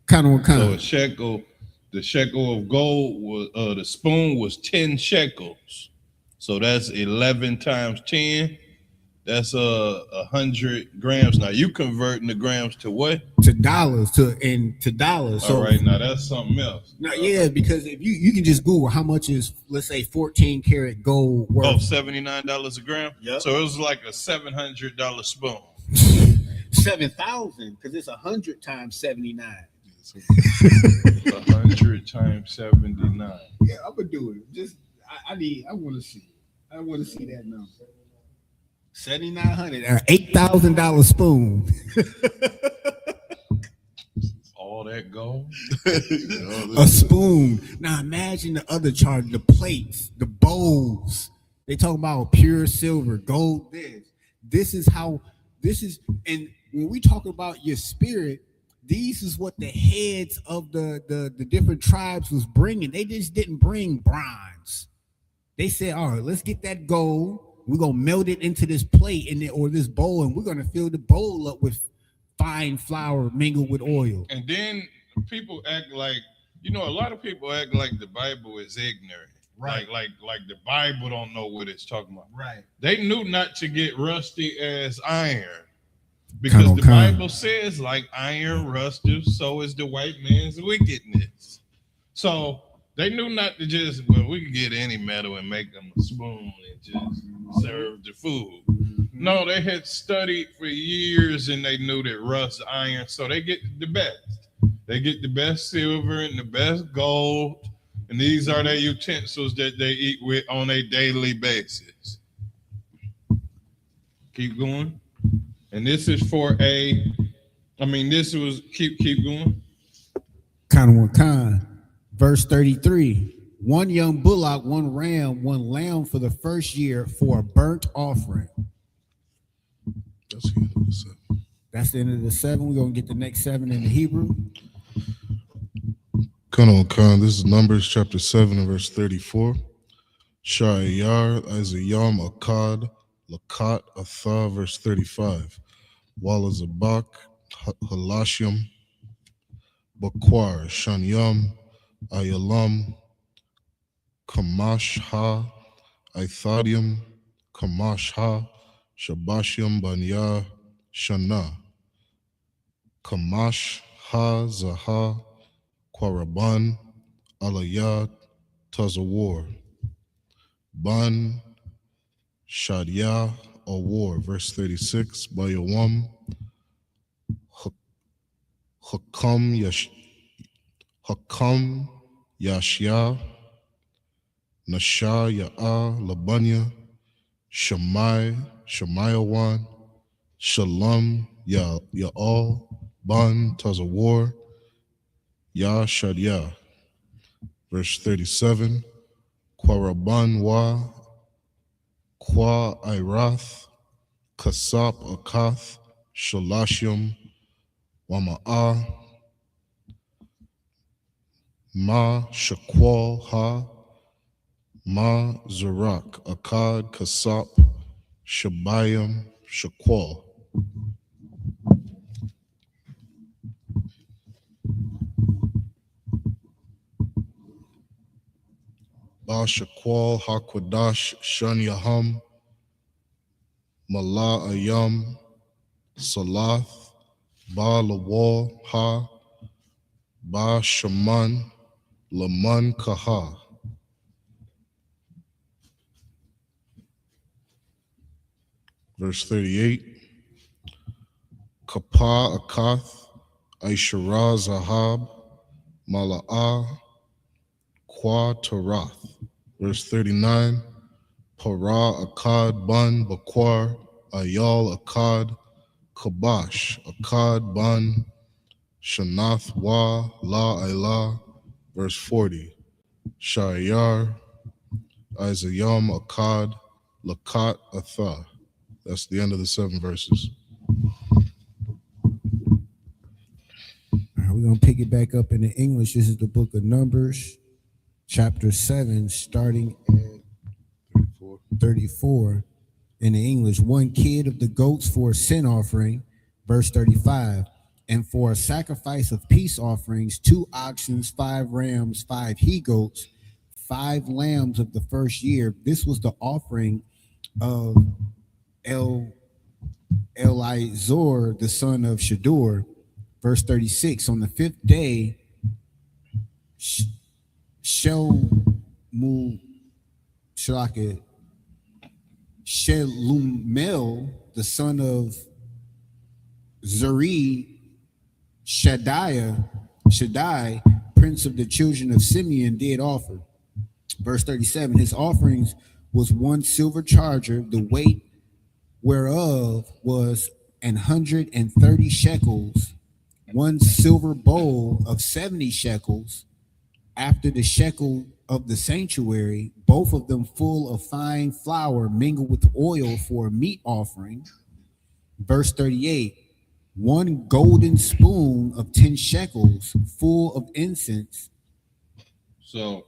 Kind of. So a shekel, the shekel of gold was the spoon was 10 shekels. So that's 11 times 10. That's 100 grams. Now you converting the grams to what? To dollars. To dollars. All right, now that's something else. Now, yeah, because if you can just Google how much is, let's say, 14 karat gold worth. Oh, $79 a gram. Yeah. So it was like a $700 spoon. 7,000, because it's 100 times 79. 100 times 79. Yeah, I'm gonna do it. Just I want to see. I want to see that number. 7,900, $8,000 spoon. All that gold. A spoon. Now imagine the other charge, the plates, the bowls. They talk about pure silver, gold. This is, and when we talk about your spirit, these is what the heads of the different tribes was bringing. They just didn't bring bronze. They said, all right, let's get that gold. We're going to melt it into this plate or this bowl, and we're going to fill the bowl up with fine flour mingled with oil. And then people act like, a lot of people act like the Bible is ignorant. Right. Like the Bible don't know what it's talking about. Right. They knew not to get rusty as iron. Because the Bible says, like iron rusteth, so is the white man's wickedness. So they knew not to just, well, we could get any metal and make them a spoon and just serve the food. No, they had studied for years and they knew that rust iron, so they get the best. They get the best silver and the best gold, and these are their utensils that they eat with on a daily basis. Keep going. And this is for this was, keep going. Verse 33, 1 young bullock, 1 ram, 1 lamb for the first year for a burnt offering. That's the end of the 7. That's the end of the 7. We're going to get the next 7 in the Hebrew. This is Numbers chapter 7 and verse 34. Sha'ayar, Azayam, Akkad, Lakat, Atha, verse 35. Walazabak, Halashim, Bakwar, Shanyam, Ayalam, Kamash Ha, Ithadium, Kamash Ha, Shabashim, Banya, Shana, Kamash Ha, Zaha, Kwaraban, Alayat, Tazawar, Ban, Shadia, Awar, verse 36, Bayawam, Hakam Yashya, Nasha Ya'a, Labanya, Shemayawan, Shalom Ya'al, Ban, Tazawar, Ya Shadia, verse 37, Kwaraban Wa, Kwa Irath, Kasap Akath, Shalashim, Wama'a, Ma Shakwal Ha, Ma Zarak, Akkad, Kasap, Shabayim, Shakwal. Ba Shakwal, Hakwadash, Shun Yaham, Mala Ayam, Salath, Ba Lawal Ha, Ba Shaman, Laman Kaha. Verse 38. Kapa Akath, Aishara Zahab, Mala'ah, Kwa Tarath. Verse 39. Para Akkad Ban Bakwar, Ayal Akkad, Kabash, Akkad Ban, Shanath Wa, La Ilah, verse 40. Shayar, Isayam Akkad, Lakat Atha. That's the end of the 7 verses. All right, we're going to pick it back up in the English. This is the book of Numbers, chapter 7, starting at 34 in the English. 1 kid of the goats for a sin offering, verse 35. And for a sacrifice of peace offerings, 2 oxen, 5 rams, 5 he-goats, 5 lambs of the first year. This was the offering of Elizur, the son of Shadur. Verse 36, on the 5th day, Shelumel, the son of Zuri, Shaddai, prince of the children of Simeon, did offer. Verse 37, his offerings was 1 silver charger, the weight whereof was 130 shekels, 1 silver bowl of 70 shekels, after the shekel of the sanctuary, both of them full of fine flour mingled with oil for a meat offering. Verse 38, 1 golden spoon of 10 shekels full of incense. So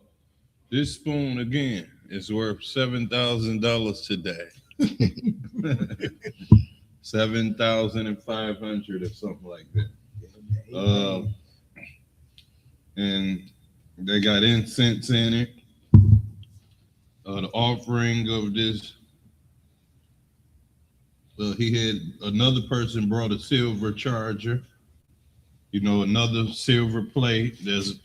this spoon again is worth $7,000 today. 7,500 or something like that. And they got incense in it. the offering of this. He had another person brought a silver charger, another silver plate. There's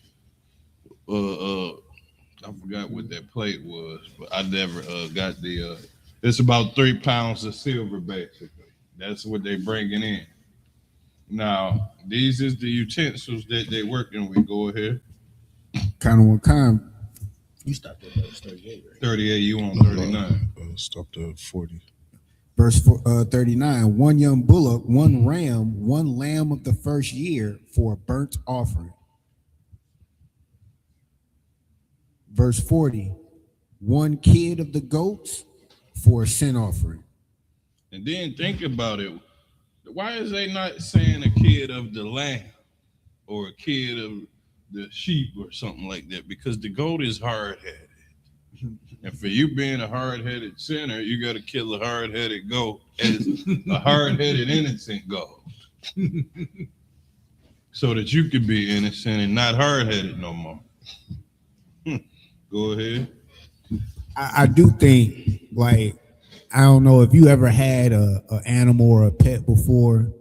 I forgot what that plate was, but I never got the. It's about 3 pounds of silver, basically. That's what they bringing in. Now, these is the utensils that they working with. Go ahead. Kind of what kind? You stopped at verse 38, right? 38, you on 39. Stopped at 40. Verse 39, one young bullock, one ram, one lamb of the first year for a burnt offering. Verse 40, one kid of the goats for a sin offering. And then think about it. Why is they not saying a kid of the lamb or a kid of the sheep or something like that? Because the goat is hard-headed. And for you being a hard-headed sinner, you got to kill a hard-headed goat as a hard-headed innocent goat. So that you could be innocent and not hard-headed no more. Go ahead. I do think, like, I don't know if you ever had a animal or a pet before.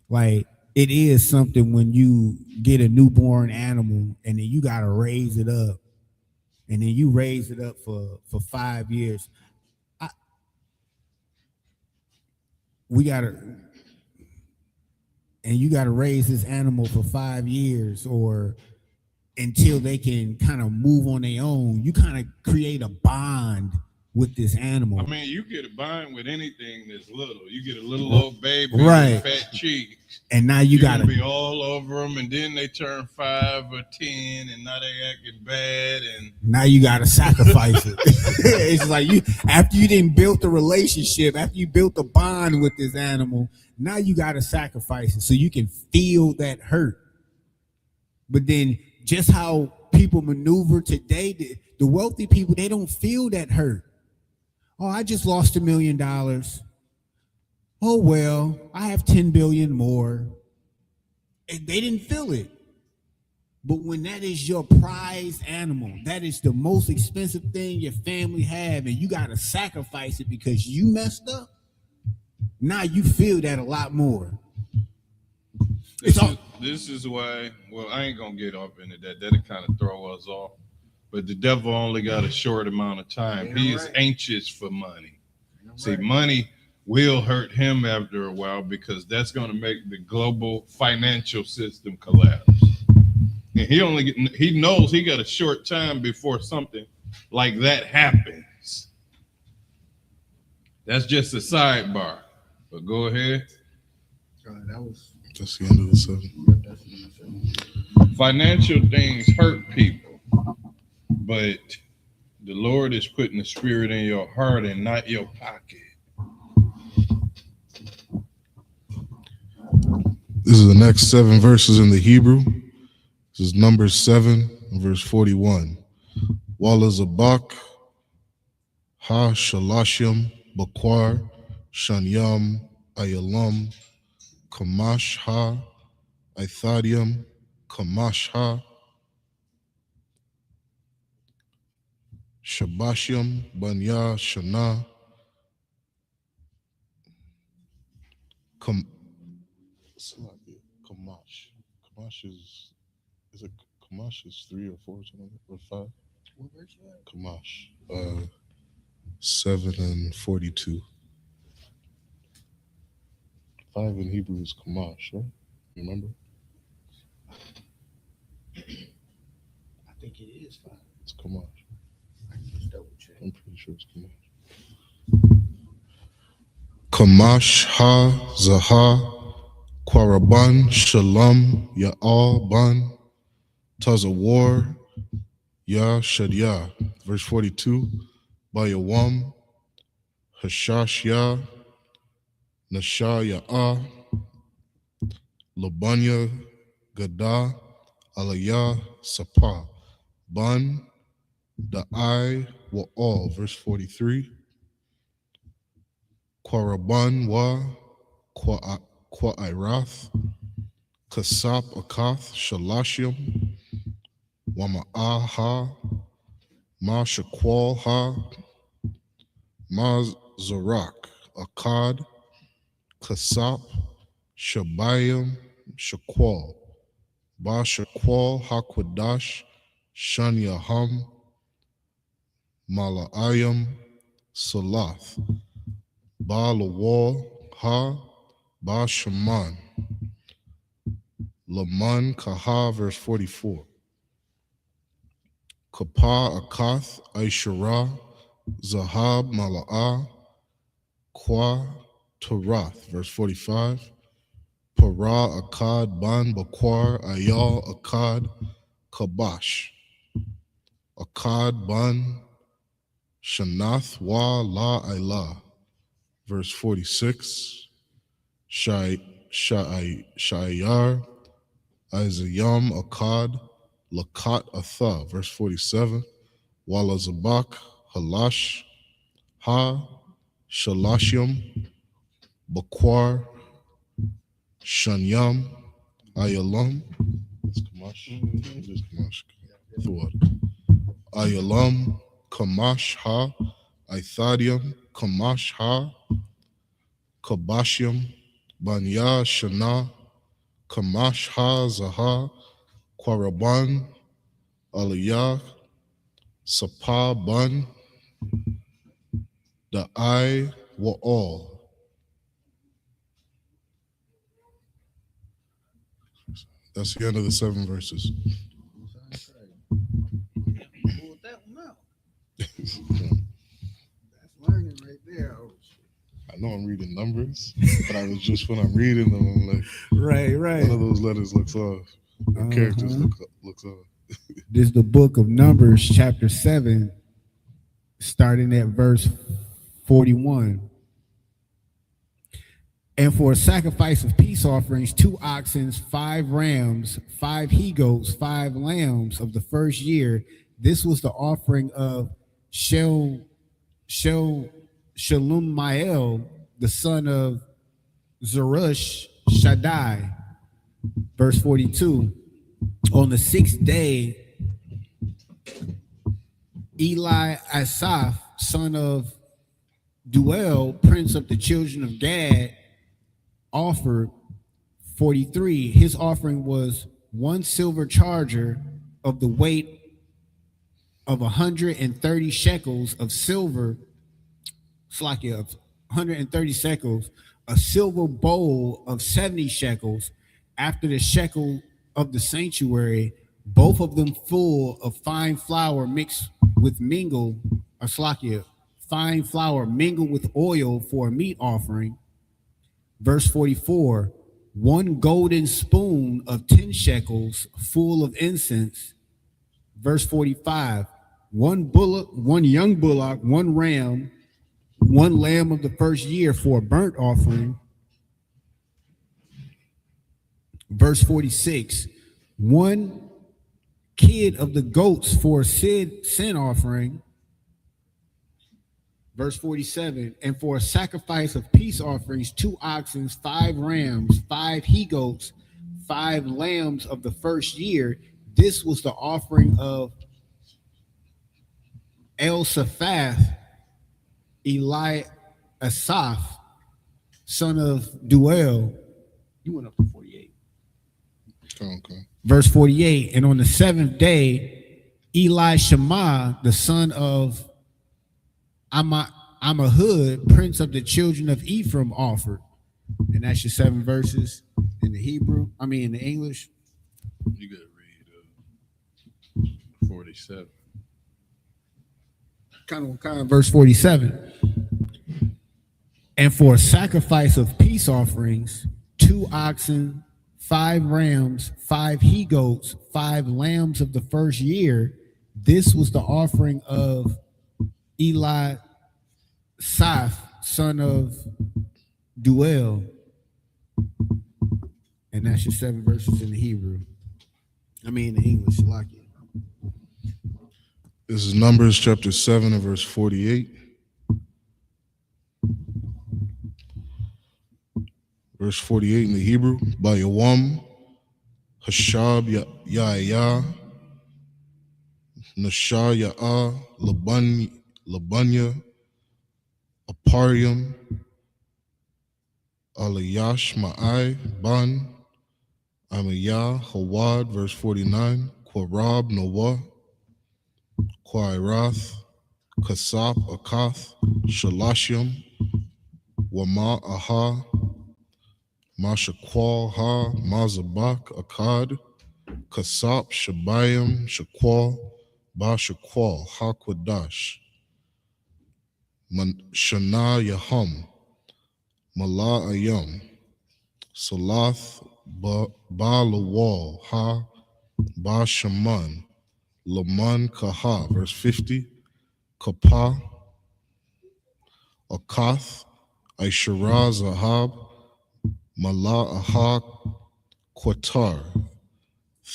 Like, it is something when you get a newborn animal and then you got to raise it up. And then you raise it up for 5 years. You got to raise this animal for 5 years or until they can kind of move on their own. You kind of create a bond with this animal. I mean, you get a bond with anything that's little. You get a little old baby right. with fat cheeks. And now you got to be all over them, and then they turn 5 or 10, and now they acting bad. And now you got to sacrifice it. It's like after you didn't build the relationship, after you built a bond with this animal, now you got to sacrifice it so you can feel that hurt. But then just how people maneuver today, the wealthy people, they don't feel that hurt. Oh, I just lost $1 million. Oh, well, I have 10 billion more. And they didn't feel it. But when that is your prized animal, that is the most expensive thing your family have, and you got to sacrifice it because you messed up, now you feel that a lot more. This is why, well, I ain't going to get up into that. That'll kind of throw us off. But the devil only got a short amount of time. He is anxious for money. See, money will hurt him after a while because that's going to make the global financial system collapse. And he knows he got a short time before something like that happens. That's just a sidebar. But go ahead. That's the end of the 7. Financial things hurt people, but the Lord is putting the spirit in your heart and not your pocket. This is the next 7 verses in the Hebrew. This is Numbers 7, verse 41. Wala Zabak, Ha Shalashim, Bakwar, Shanyam, Ayalam, Kamash Ha, Ithadium, Kamash Ha, Shabashim, Banya, Shana, Kamash. Kamash is 3 or 4 or 5. What verse you at? Kamash, 7 and 42. 5 in Hebrew is Kamash, right? You remember? I think it is 5. It's Kamash. I can just double check. I'm pretty sure it's Kamash. Kamash Ha Zaha Kwaraban Shalom Ya'al Ban Tazawar Ya Shadia. Verse 42. Bayawam Hashash Ya Nasha Ya'a Labanya Gada Alaya Sapa Ban Da'ai Wa'al. Verse 43. Kwaraban Wa Kwa'irath Kasap Akath Shalashim Wama'aha Ma Shakwal Ha, Ma Zarak, Akkad, Kasap, Shabayim, Shakwal, Ba Shakwal Hakwadash, Shan Yaham, Malaayam, Salath, Ba Lawal Ha, Ba Shaman, Laman Kaha, verse 44. Kapa Akath, Aishara, Zahab Mala'ah, Kwa Tarath, verse 45. Para Akkad, Ban Bakwar, Ayal Akkad, Kabash, Akkad, Ban, Shanath, Wa, La, Ilah, verse 46. Shayar, Izayam, Akkad, Lakat, Atha, verse 47. Wala Zabak, Halash, Ha, Shalashim, Bakwar, Shanyam, Ayalam, that's Kamash, that's Kamash, Thought. Ayalam, Kamash Ha, Ithadium, Kamash Ha, Kabashium, Banya Shana, Kamash Ha Zaha, Kwaraban, Aliyah, Sapa Ban, the I were all. That's the end of the 7 verses. Pulled that one out. That's learning right there. I know I'm reading numbers, but I was just when I'm reading them, I'm like, right. One of those letters looks off. The characters looks off. This is the book of Numbers, chapter 7, starting at verse 41. And for a sacrifice of peace offerings, 2 oxen, 5 rams, 5 he-goats, 5 lambs of the first year. This was the offering of Shalumiel, the son of Zerush Shaddai. Verse 42. On the 6th day, Eli Asaph, son of Duel, prince of the children of Gad, offered 43. His offering was 1 silver charger of the weight of 130 shekels of silver, slakia of 130 shekels, a silver bowl of 70 shekels, after the shekel of the sanctuary, both of them full of fine flour mixed with fine flour mingled with oil for a meat offering. Verse 44, 1 golden spoon of 10 shekels full of incense. Verse 45, 1 young bullock, 1 ram, 1 lamb of the first year for a burnt offering. Verse 46, 1 kid of the goats for a sin offering. Verse 47, and for a sacrifice of peace offerings, 2 oxen, 5 rams, 5 he-goats, 5 lambs of the first year. This was the offering of Elsaphath, Eli Asaph, son of Duel. You went up to 48. Okay. Verse 48, and on the 7th day, Eli Shammah, the son of Ammihud, prince of the children of Ephraim, offered. And that's your 7 verses in the in the English. You got to read 47. Kind of verse 47. And for a sacrifice of peace offerings, 2 oxen, 5 rams, 5 he-goats, 5 lambs of the first year. This was the offering of Eli Saph, son of Duel. And that's your 7 verses in the Hebrew. In the English, like it. This is Numbers chapter 7 and verse 48. Verse 48 in the Hebrew. Bayawam, Hashab, Ya'ya, Nashar Ya'a, Labunya, Aparium, Alayash Ma'ai, Ban, Amiyah, Hawad, verse 49, Quarab, Noah, Quairath, Kasap, Akath, Shalashim, Wama, Aha, Mashaqual, Ha, Mazabak, Akkad, Kasap, Shabayim, Shaqual, Bashaqual, Hakwadash, Shana Yaham, Mala Ayam, Salath, Ba-Lawal, Ha, Ba-Shaman, Laman Kaha, verse 50, Kapah, Akath, Aishara Zahab, Mala Aha, Qatar,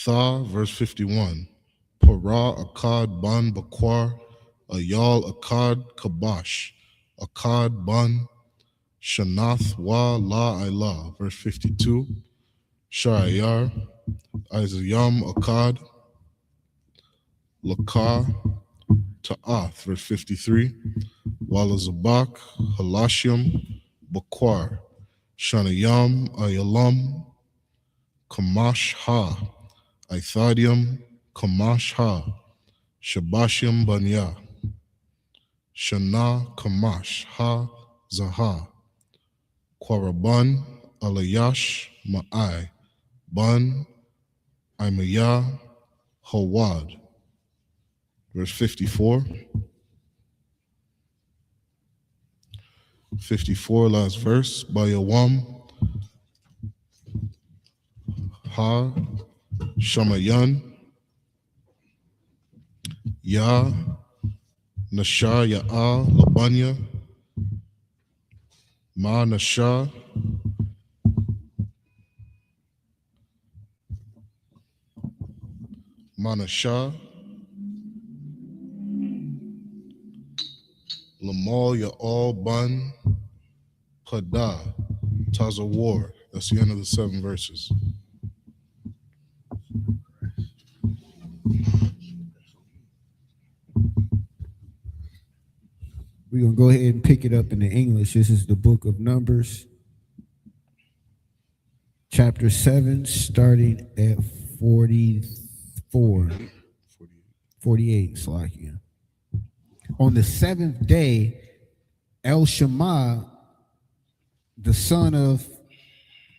Tha, verse 51, Para Akkad Ban Bakwar, Ayal Akkad Kabash, Akkad Ban, Shanath Wa La Ilah, verse 52, Shayar, Isayam Akkad, Lakar, Ta'ath, verse 53, Walazabak, Halashim, Bakwar, Shanayam, Ayalam, Kamash Ha, Ithadium, Kamash Ha, Shabashim Banya, Shana Kamash Ha Zaha, Quaraban, Alayash Ma'ai, Ban, Imaya, Hawad. Verse 54. 54, last verse. Bayawam, Ha, Shamayan, Ya, Nasha, Ya'a, Labanya, Ma, Nasha, Manasha, Lamal, Ya'al, Ban, Pada, Tazawar. That's the end of the 7 verses. We're going to go ahead and pick it up in the English. This is the book of Numbers, chapter 7, starting at 48, Slakia. On the 7th day, El Shammah, the son of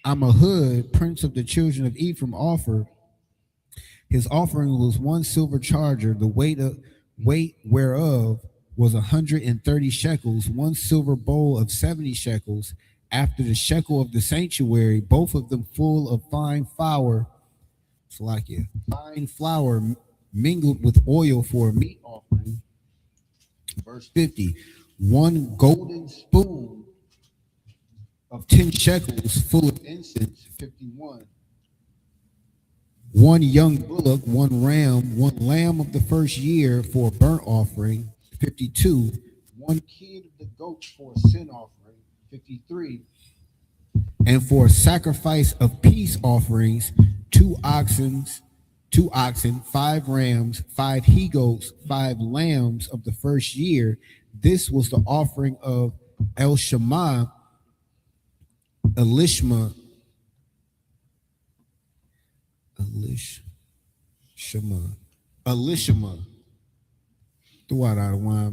Ammihud, prince of the children of Ephraim, offered. His offering was 1 silver charger, the weight whereof was 130 shekels, 1 silver bowl of 70 shekels, after the shekel of the sanctuary, both of them full of fine flour, mingled with oil for a meat offering. Verse 50, 1 golden spoon of 10 shekels full of incense. 51, 1 young bullock, 1 ram, 1 lamb of the first year for a burnt offering. 52, 1 kid of the goats for a sin offering. 53, and for a sacrifice of peace offerings, 2 oxen, 5 rams, 5 he goats, 5 lambs of the first year. This was the offering of El Shammah, Elishama,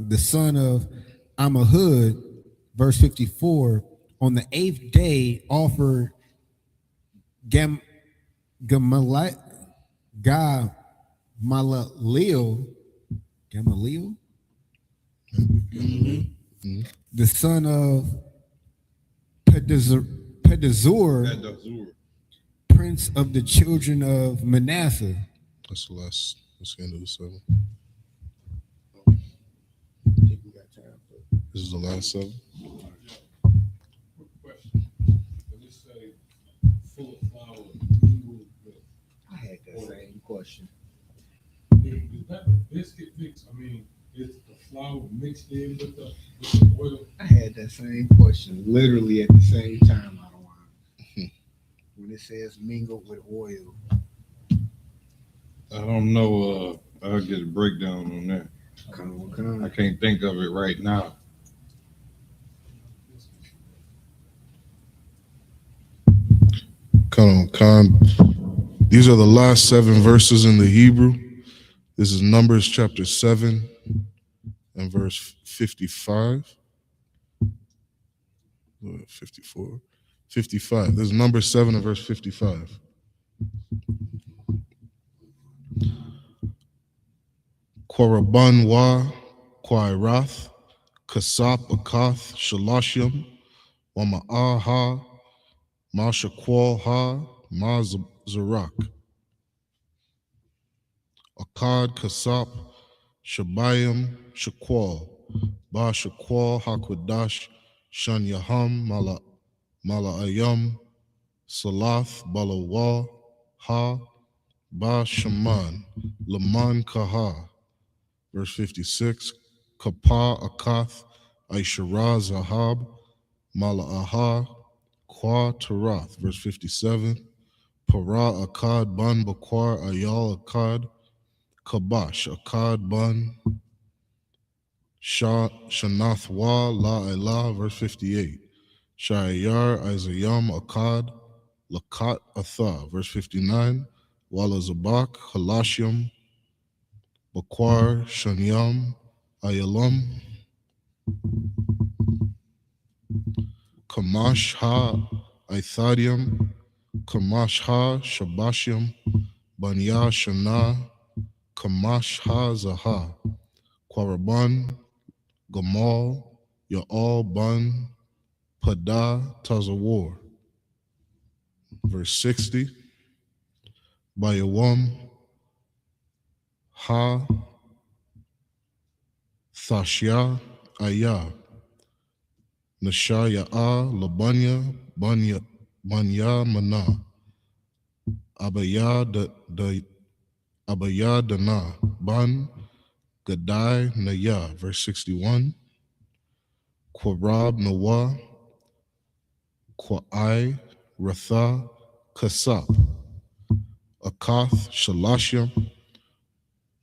the son of Ammihud. Verse 54, on the 8th day offered Gamaliel, the son of Pedazur, prince of the children of Manasseh. That's the end of the 7. This is the last 7. I had that same question. Is that a biscuit mix? I mean, is the flour mixed in with the oil? I had that same question literally at the same time. I don't want when it says mingled with oil. I don't know I'll get a breakdown on that. I can't think of it right now. Come on, Khan. These are the last 7 verses in the Hebrew. This is Numbers chapter 7 and verse 55. 54. 55. This is Numbers 7 and verse 55. Korban wa Kwairath, Kasap Akath, Shalashim, Wama'aha, Mashakwal ha, Mazarak. Akkad, Kasap, Shabayim, Shakwal, Ba Shakwal, Hakwadash, Shan Yaham, Mala'ayam, Salath, Balawal, Ha, Ba Shaman, Laman Kaha. Verse 56, Kapa Akath, Aishara Zahab, Mala'aha, Kwa Tarath. Verse 57, Para Akkad Ban Bakwar Ayal Akkad, Kabash Akkad Ban Shanath Wa La Elah. Verse 58, Shayar Isayam Akkad, Lakat Atha. Verse 59, Wala Zabak, Halashim, Bakwar, Shanyam, Ayalam, Kamash Ha, Ithadium, Kamash Ha, Shabashim, Banya Shana, Kamash Ha Zaha, Kwaraban, Gamal, Ya'al Ban, Pada Tazawar. Verse 60, Bayawam, Ha, Thashya, Ayah, Nashaya'a, Labanya, Banya, Mana, Abaya Dana, Ban, Gadai, Naya. Verse 61, Quarab, Nawa, Qua'ai, Ratha, Kasap, Akath, Shalashya,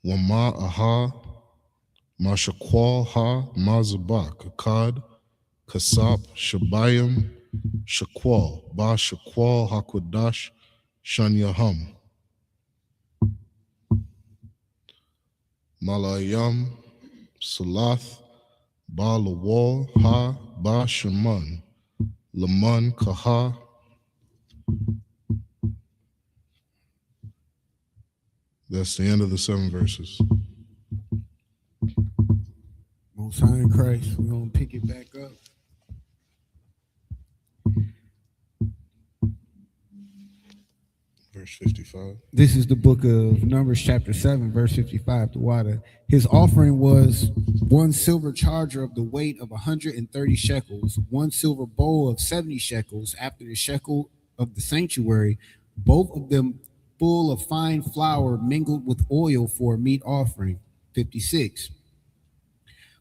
Wama Aha, Mashakwal Ha, Mazabak, Akkad, Kasap, Shabayim, Shakwal, Ba Shakwal, Hakwadash, Shanyaham, Malayam, Salath, Ba Lawal, Ha, Ba Shaman, Laman Kaha. That's the end of the 7 verses. Most High in Christ, we're going to pick it back up. Verse 55. This is the book of Numbers chapter 7, verse 55, the water. His offering was 1 silver charger of the weight of 130 shekels, 1 silver bowl of 70 shekels after the shekel of the sanctuary, both of them full of fine flour mingled with oil for a meat offering. 56.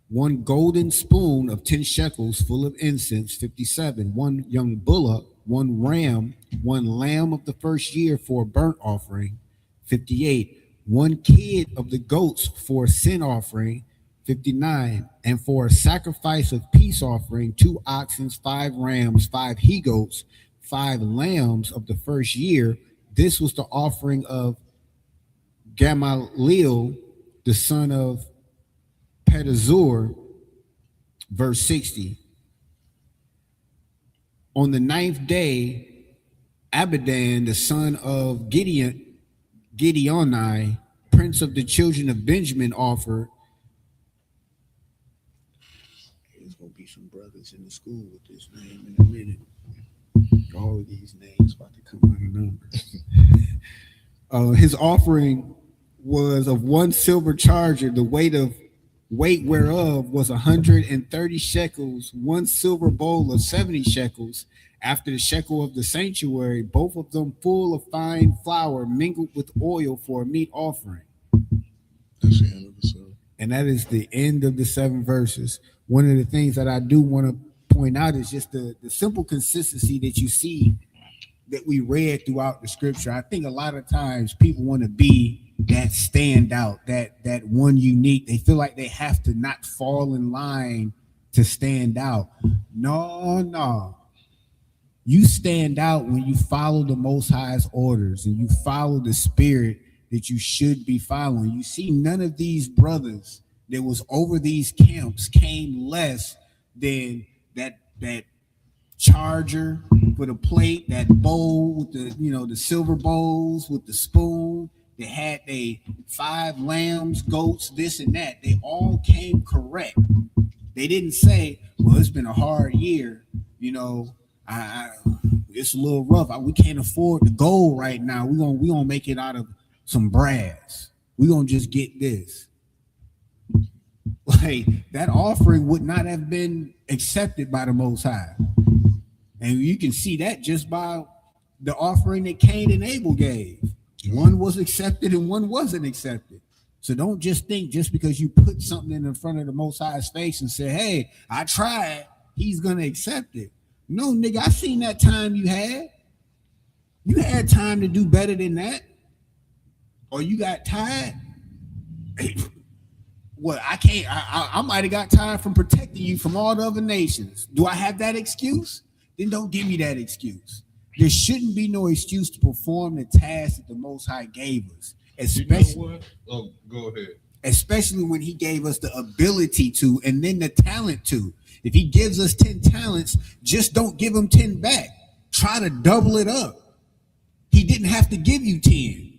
1 golden spoon of 10 shekels full of incense. 57. 1 young bullock, 1 ram, 1 lamb of the first year for a burnt offering. 58. 1 kid of the goats for a sin offering. 59. And for a sacrifice of peace offering, 2 oxen, 5 rams, 5 he goats, 5 lambs of the first year. This was the offering of Gamaliel, the son of Pedazur. Verse 60. On the 9th day, Abidan, the son of Gideoni, prince of the children of Benjamin, offered. There's going to be some brothers in the school with this name in a minute. All of these names about to come out of numbers. His offering was of 1 silver charger, the weight whereof was 130 shekels, 1 silver bowl of 70 shekels, after the shekel of the sanctuary, both of them full of fine flour mingled with oil for a meat offering. That's the end of the 7. And that is the end of the 7 verses. One of the things that I do want to point out is just the simple consistency that you see that we read throughout the scripture. I think a lot of times people want to be that stand out, that one unique. They feel like they have to not fall in line to stand out. No. You stand out when you follow the Most High's orders and you follow the spirit that you should be following. You see, none of these brothers that was over these camps came less than that charger for the plate, that bowl with the silver bowls with the spoon. They had 5 lambs, goats, this and that. They all came correct. They didn't say, well, it's been a hard year, it's a little rough. We can't afford the gold right now. We're gonna make it out of some brass. We're gonna just get this. Like, that offering would not have been accepted by the Most High. And you can see that just by the offering that Cain and Abel gave. One was accepted and one wasn't accepted. So don't just think just because you put something in front of the Most High's face and say, hey, I tried, he's going to accept it. No, nigga, I seen that time you had. You had time to do better than that. Or you got tired. Well, I can't. I might have got tired from protecting you from all the other nations. Do I have that excuse? Then don't give me that excuse. There shouldn't be no excuse to perform the task that the Most High gave us. Especially, go ahead. Especially when he gave us the ability to, and then the talent to. If he gives us 10 talents, just don't give him 10 back. Try to double it up. He didn't have to give you 10.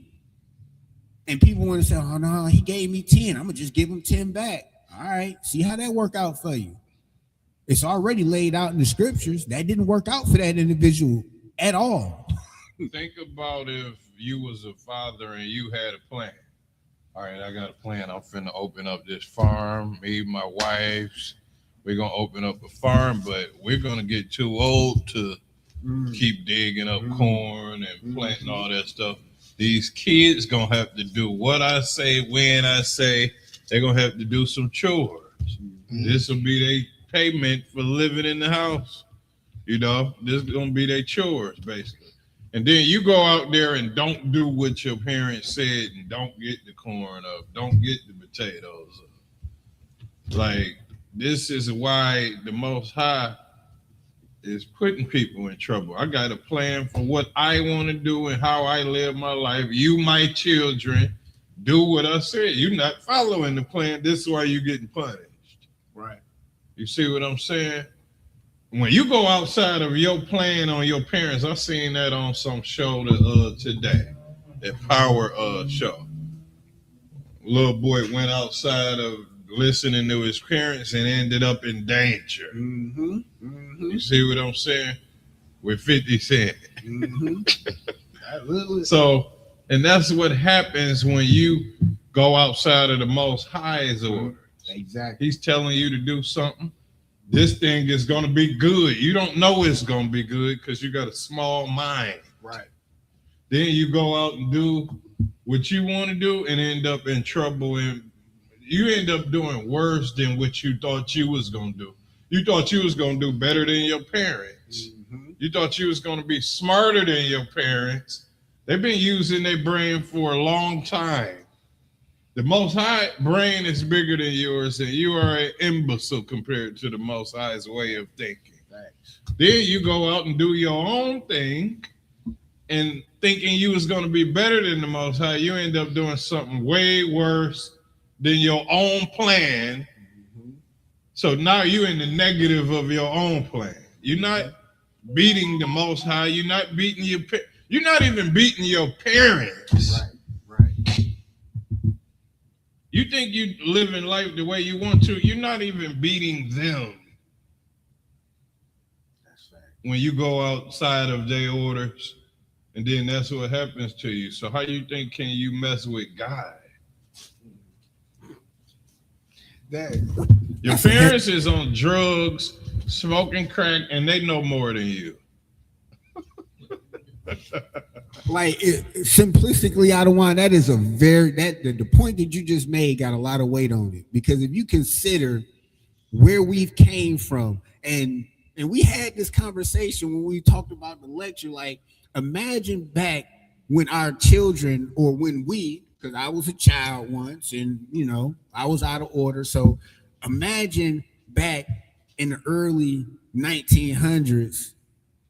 And people want to say, oh no, he gave me 10. I'm gonna just give him 10 back. All right, see how that work out for you. It's already laid out in the scriptures. That didn't work out for that individual at all. Think about if you was a father and you had a plan. All right, I got a plan. I'm finna open up this farm. Me, my wives, we're gonna open up a farm, but we're gonna get too old to keep digging up corn and planting all that stuff. These kids gonna have to do what I say when I say. They're gonna have to do some chores. This will be their payment for living in the house. This is gonna be their chores, basically. And then you go out there and don't do what your parents said and don't get the corn up, don't get the potatoes up. Like, this is why the Most High is putting people in trouble. I got a plan for what I want to do and how I live my life. You, my children, do what I said. You're not following the plan. This is why you're getting punished. Right. You see what I'm saying? When you go outside of your plan on your parents, I seen that on some show today, that Power show. Little boy went outside of listening to his parents and ended up in danger. You see what I'm saying? With 50 Cent. So, and that's what happens when you go outside of the Most High's orders. Exactly. He's telling you to do something. This thing is going to be good. You don't know it's going to be good because you got a small mind. Right. Then you go out and do what you want to do and end up in trouble, and you end up doing worse than what you thought you was going to do. You thought you was going to do better than your parents. You thought you was going to be smarter than your parents. They've been using their brain for a long time. The Most High brain is bigger than yours, and you are an imbecile compared to the Most High's way of thinking. Thanks. Then you go out and do your own thing, and thinking you was going to be better than the Most High, you end up doing something way worse than your own plan. So now you're in the negative of your own plan. You're not beating the Most High. You're not beating you're not even beating your parents. Right. You think you living life the way you want to. You're not even beating them. That's fact. When you go outside of their orders, and then that's what happens to you. So how you think can you mess with God? Your parents is on drugs, smoking crack, and they know more than you. Like, simplistically, I don't want, that is a very, the point that you just made got a lot of weight on it, because if you consider where we've came from, and we had this conversation when we talked about the lecture, like, imagine back when our children, or when we, because I was a child once, and I was out of order. So imagine back in the early 1900s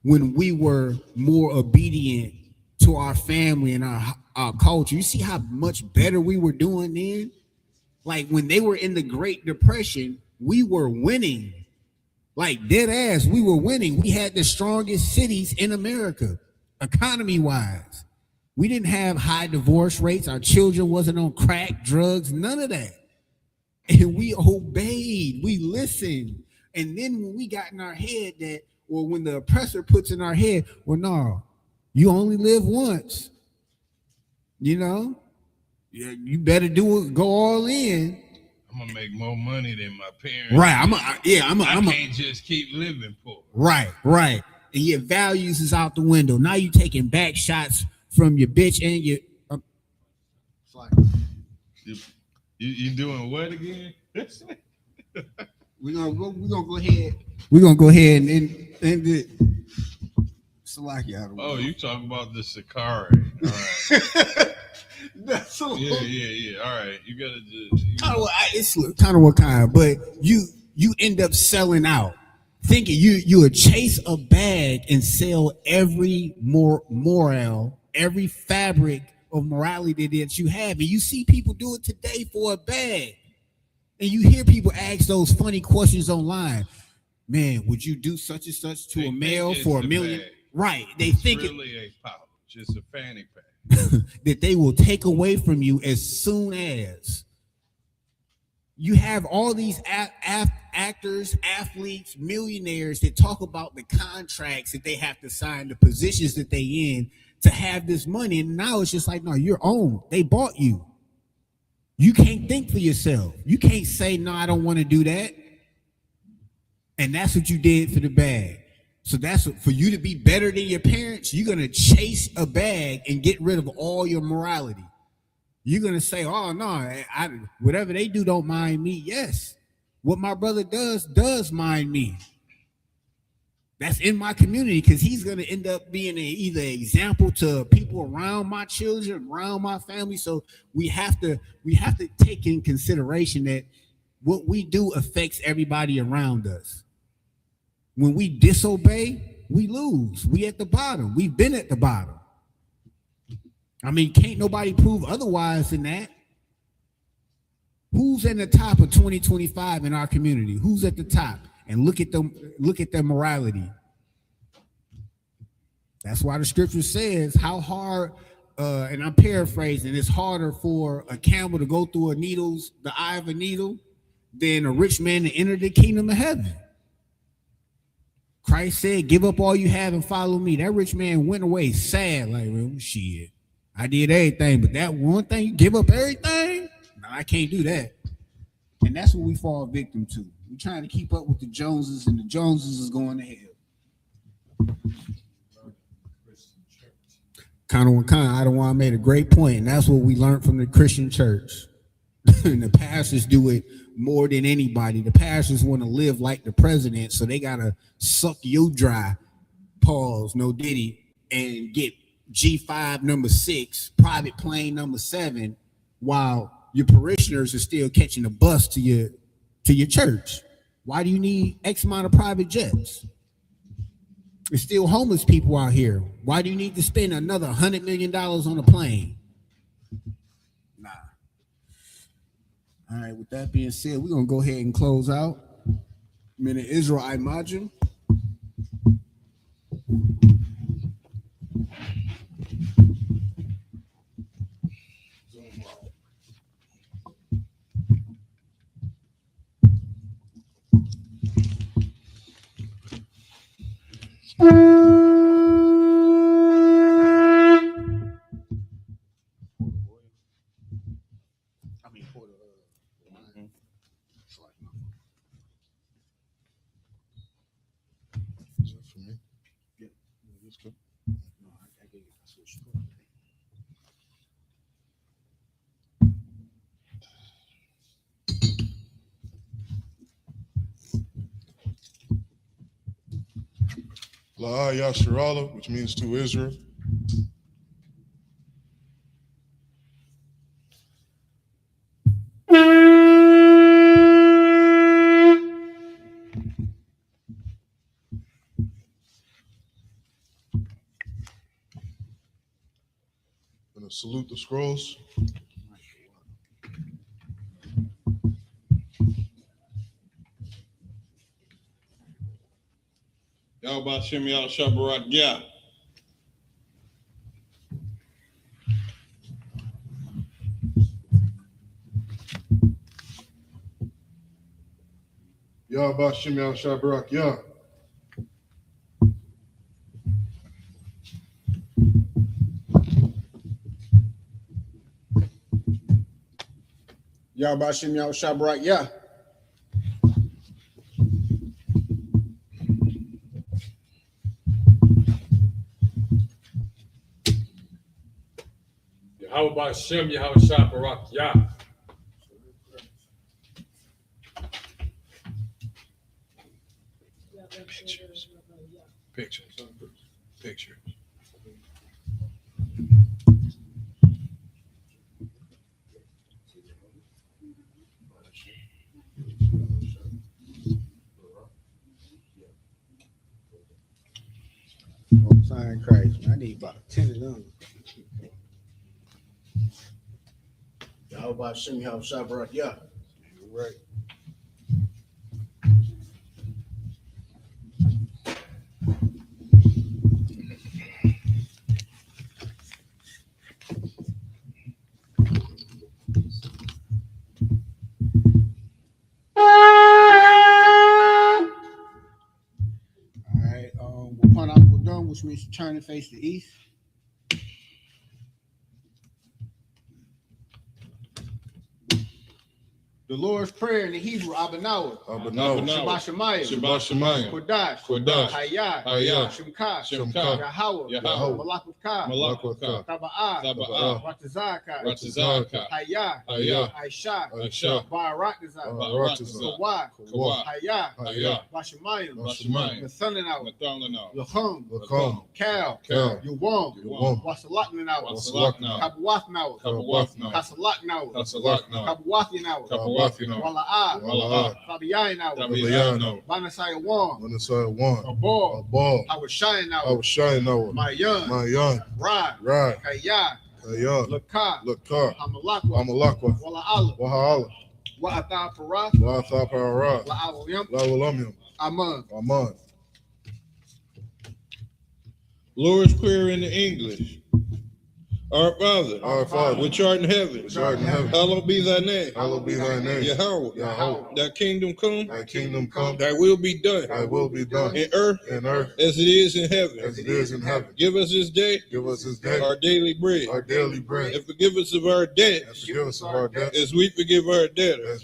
when we were more obedient to our family and our culture. You see how much better we were doing then? Like when they were in the Great Depression, we were winning. Like dead ass, we were winning. We had the strongest cities in America, economy wise. We didn't have high divorce rates. Our children wasn't on crack, drugs, none of that. And we obeyed, we listened. And then when we got in our head that, or when the oppressor puts in our head, well, no, you only live once. You better do it, go all in. I'm gonna make more money than my parents. Right. I can't just keep living poor. Right. And your values is out the window. Now you taking back shots from your bitch and your. You doing what again? We're gonna go ahead. We're gonna go ahead and end it. Oh, you talking about the Sakari? All right. That's so yeah. All right, you gotta it's kind of what kind, but you end up selling out, thinking you would chase a bag and sell every moral, every fabric of morality that you have, and you see people do it today for a bag, and you hear people ask those funny questions online. Man, would you do such and such to a male for $1 million? Bag. Right? They think it's really a pouch, it's a fanny pack. that they will take away from you as soon as you have all these actors, athletes, millionaires that talk about the contracts that they have to sign, the positions that they in to have this money. And now it's just like, no, you're owned. They bought you. You can't think for yourself. You can't say, no, I don't want to do that. And that's what you did for the bag. So that's for you to be better than your parents. You're going to chase a bag and get rid of all your morality. You're going to say, oh, no, whatever they do don't mind me. Yes, what my brother does mind me. That's in my community because he's going to end up being either an example to people around my children, around my family. So we have to take in consideration that what we do affects everybody around us. When we disobey, we lose. We at the bottom. We've been at the bottom. I mean, can't nobody prove otherwise than that. Who's in the top of 2025 in our community? Who's at the top? And look at their morality. That's why the scripture says how hard, and I'm paraphrasing, it's harder for a camel to go through the eye of a needle than a rich man to enter the kingdom of heaven. Christ said, give up all you have and follow me. That rich man went away sad, like, well, shit, I did everything, but that one thing, you give up everything? No, I can't do that. And that's what we fall victim to. We're trying to keep up with the Joneses, and the Joneses is going to hell. Adawan made a great point, and that's what we learned from the Christian church. And the pastors do it more than anybody. The pastors want to live like the president, so they gotta suck you dry, pause, no diddy, and get G5 number 6, private plane number 7, while your parishioners are still catching a bus to your church. Why do you need X amount of private jets? There's still homeless people out here. Why do you need to spend another $100 million on a plane? Nah. All right, with that being said, we're going to go ahead and close out. Minute Israel Imagine. La Yasharala, which means to Israel. going to salute the scrolls. Yahweh Shem Yah Shabbarak Yah. Yahweh Shem Yah Shabbarak Yah. Yahweh Shem Yah Shabbarak Yah. How about Shem Yahushua Barak Yah? Pictures. Sign Christ, man. I need about 10 of them. Yahweh Shem Yah Shabbarak Yah. Right. Upon our done, which means to turn and face the east. The Lord's Prayer in the Hebrew, Abanawa. Shabbat Shemayim. Kodash. Hayah. Shemkah. Yahweh. Malakutah. Taba'ah. Ratazaka. Hayah. Aisha. Barakazah. Kawah. Hayah. Bashemayim. Nathanawa. Lachum. Cal. Yuwam. Wasalaknawa. Kabawathnawa. Kasalaknawa. Kabawathinawa. Wala'ah. Fabiyainawa. Banasaya Wan. Abal. Hawashayinawa. Mayan. Rad. Kaya. Lakar. Hamalakwa. Wala'ala. Wa'atha Parah. La'awalam. Aman. Lord's Prayer in the English. Our Father, which art in heaven, hallowed be thy name. Yahweh. Thy kingdom come. Thy will be done. In earth as it is in heaven. Give us this day our daily bread. And forgive us of our debts as we forgive our debtors.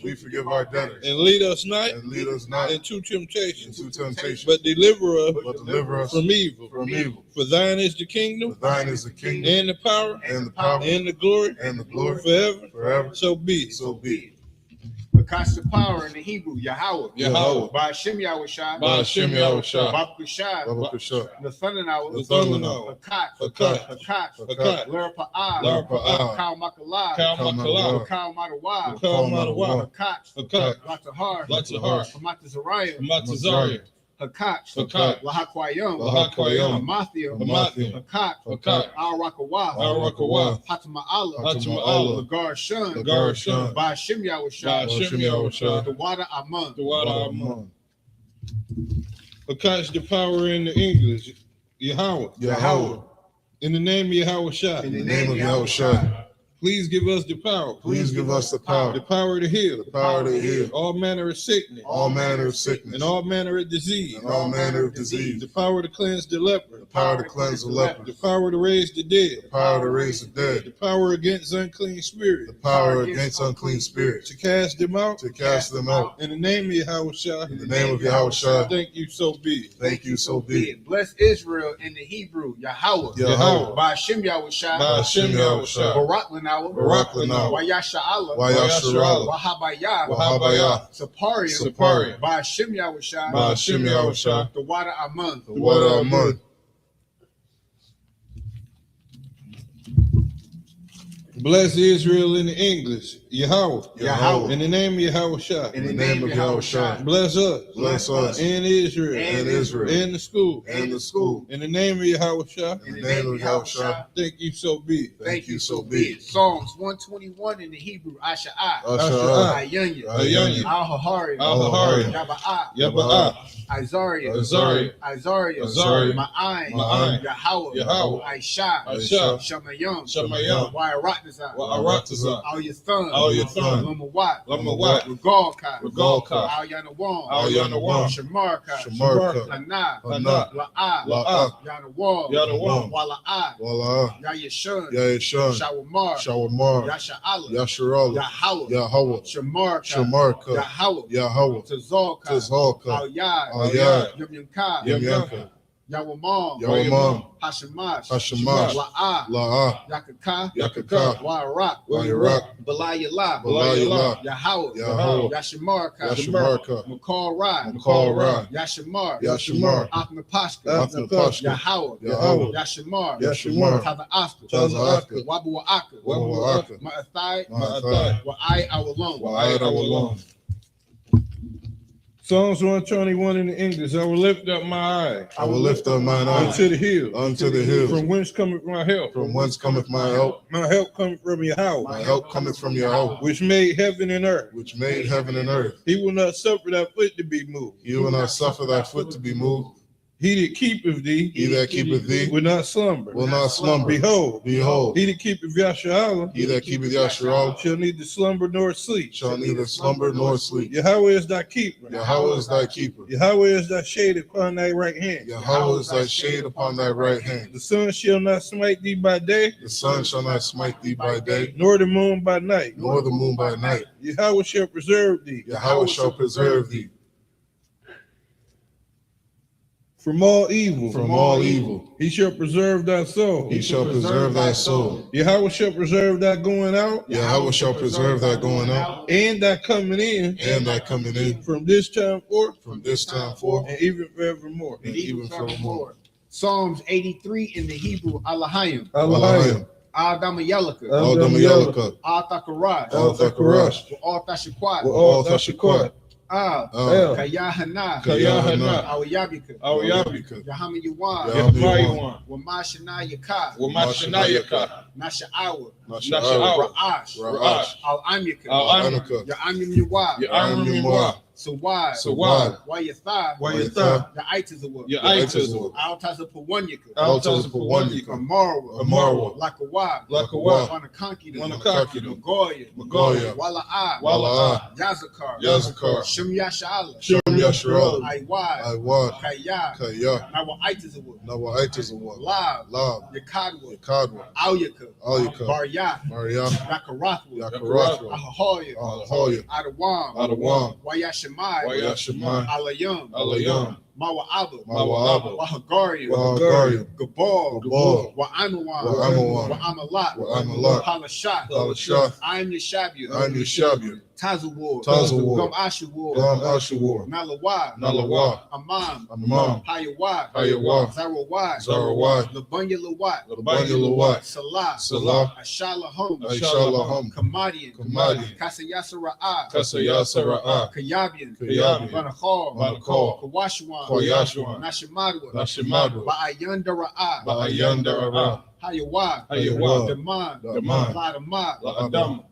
And lead us not into temptation, but deliver us from evil. For thine is the kingdom, and the power, and the glory, forever. So be it. Because the power in the Hebrew, Yahweh. Ba'ashem Yahushua. Babakushah. Nathanawa. Hakat. Lerapa'ah. Kal Makalah. Kal Matawa. Hakat. Latzahar. Hamatazariah. Hakat. Lahakwayim. Hamathia. Hakat. Al-Rakawa. Hatama'ala. Lagar Shun. Ba'ashem Yahushua. The water Aman. Hakat the power in the English. Yahweh. In the name of Yahweh. Please give us the power. The power to heal. All manner of sickness. And all manner of disease. The power to cleanse the leper. The power to raise the dead. The power against unclean spirits. To cast them out. In the name of Yahweh. Thank you, so be it. Bless Israel in the Hebrew, Yahweh. Ba'ashem Yahushua. Barak Lanawa. Wayasha'ala. Wahabayah. Sapariah. Ba'ashem Yahushua. The water Aman. Bless Israel in the English. Yahweh. Yahweh. In the name of Yahweh Shah. In the name of Yahweh Shah. Bless us. Bless us. In Israel. And Israel. In the school. And the school. In the name of Yahweh Shah. In the name of Yahweh Shah. Thank you, so be it. Thank you, so be it. Psalms 121 in the Hebrew. Asha'ah. Asha'ah. Ayanya. Ayanya. Al-Hahari. Al-Hahari. Yaba'ah. Yaba'ah. Isaiah. Azariah. Isaiah. Azariah. Ma'ai. Ma'ai. Yahweh. Yahweh. Aisha. Aisha. Shamayam. Shamayam. Wa'aratazah. Wa'aratazah. Al Yathan. Al Yathan. Lamawat. Lamawat. Regalka. Regalka. Al Yanawam. Al Yanawam. Shamarka. Shamarka. Hana. Hana. La'ah. La'ah. Yanawam. Yanawam. Wala'ah. Wallah. Yayashun. Yahshua. Shawamar. Shawamar. Yasha'ala. Yasharala. Yahweh. Yahweh. Shamarka. Shamarka. Yahweh. Yahweh. Tazalka. Tazalka. Al Yad. Al Yad. Yamyamka. Yamyanka. Yawamam. Yawamam. Hashemash. Hashemash. La'ah. La'ah. Yakaka. Yakaka. Wa'arak. Wa'arak. Balayala. Balayala. Yahweh. Yahweh. Yashamarka. Yashamarka. Makal Rai. Makal Rai. Yashamar. Yashamar. Athnapashka. Athnapashka. Yahweh. Yahweh. Yashamar. Yashamar. Taza'aska. Taza'aska. Wabu'aka. Wabu'aka. Ma'athai. Ma'athai. Wa'ai Awalon. Wa'ai Awalon. Psalms 121 in the English. I will lift up my eye. I will lift up mine eye unto the hill. Unto the hills. From whence cometh my help? From whence cometh my help? My help cometh from Yahweh. My help cometh from Yahweh, which made heaven and earth. which made heaven and earth. He will not suffer thy foot to be moved. He will not suffer thy foot to be moved. He that keepeth thee, He that keepeth thee will not slumber. will not slumber. Behold, Behold, he that keepeth Yasharala, he that keepeth Yasharal shall neither slumber nor sleep. shall neither slumber nor sleep. Yahweh is thy keeper. Yahweh is thy keeper. Yahweh is thy shade upon thy right hand. Yahweh is thy shade upon thy right hand. The sun shall not smite thee by day, The sun shall not smite thee by day, nor the moon by night. nor the moon by night. Yahweh shall preserve thee Yahweh shall preserve thee from all evil. from all evil. He shall preserve thy soul. He shall preserve thy soul. Yahweh shall preserve thy going out Yahweh shall preserve thy going out and thy coming in and thy coming in from this time forth from this time forth and even forevermore. and even forevermore. Psalms 83 in the Hebrew. Alahayim. Allahayim. Adamayalaka. Al-Damayalaka. Al-Thakarash. Al-Thakarash. Al-Tashikwat. Al-Tashikwat. El. Kayahana. Kayahana. Al-Yabika. Al-Yabika. Yahamayawan. Yahamayawan. Wamashana Wamashanayaka. Nasha'awa. Nasha'awa. Ra'ash. Ra'ash. Al-Amyaka. Al-Amyaka. Ya'amim Yuwa. Ya'amim Yuwa. Sawad. Sawad. Wayatha. Wayatha. Ya'itazawa. Ya'itazawa. Al-Tazapawanyaka. Al-Tazapawanyaka. Amarwa. Amarwa. Lakawa. Lakawa. Wanakankida. Wanakankida. Magoya. Magoya. Wala'a. Wala'a. Yazakar. Yazakar. Shem Yasha'ala. Shem Yasharal. Aiwad. Iwad. Kaya. Kaya. Nawaitazawa. Nawa'itazawa. Lab. Lab. Yakadwa. Yakadwa. Alyaka. Alyaka. Barya. Maria. Yakarathwa. Yakarathwa. Ahahoya. Alahoya. Adawam. Adawam. Wayashamai. Wayashimai. Alayam. Alayam. Mawa'aba. Mawa'aba. Wahagaria. Wahagaria. Gabal. Gabal. Wa'amawan. Wa'amawan. Wa'amalat. Wa'amalat. Halashat. Halashat. I'm Yeshabia. I'm Yeshabia. Tazawar. Tazawar. Gum Ashawar. Gam Ashawar. Nalawa. Nalawa. Amam. Amam. Hayawad. Hayawad. Zarawad. Zarawad. Labanya Lawat. Labanya Lawat. Salah. Salah. Ashalahum. Aishalahum. Kamadian. Kamadian. Kasayasara'a. Kasayasara'a. Kayabian. Kayabian. Banachal. Banachal. Kawashuan. Kawashuan. Nashimadwa. Nashimadwa. Ba'ayandara'a. Ba'ayandara'a. Hayawad. Hayawad. Daman. Daman. Ladamad. La'adam.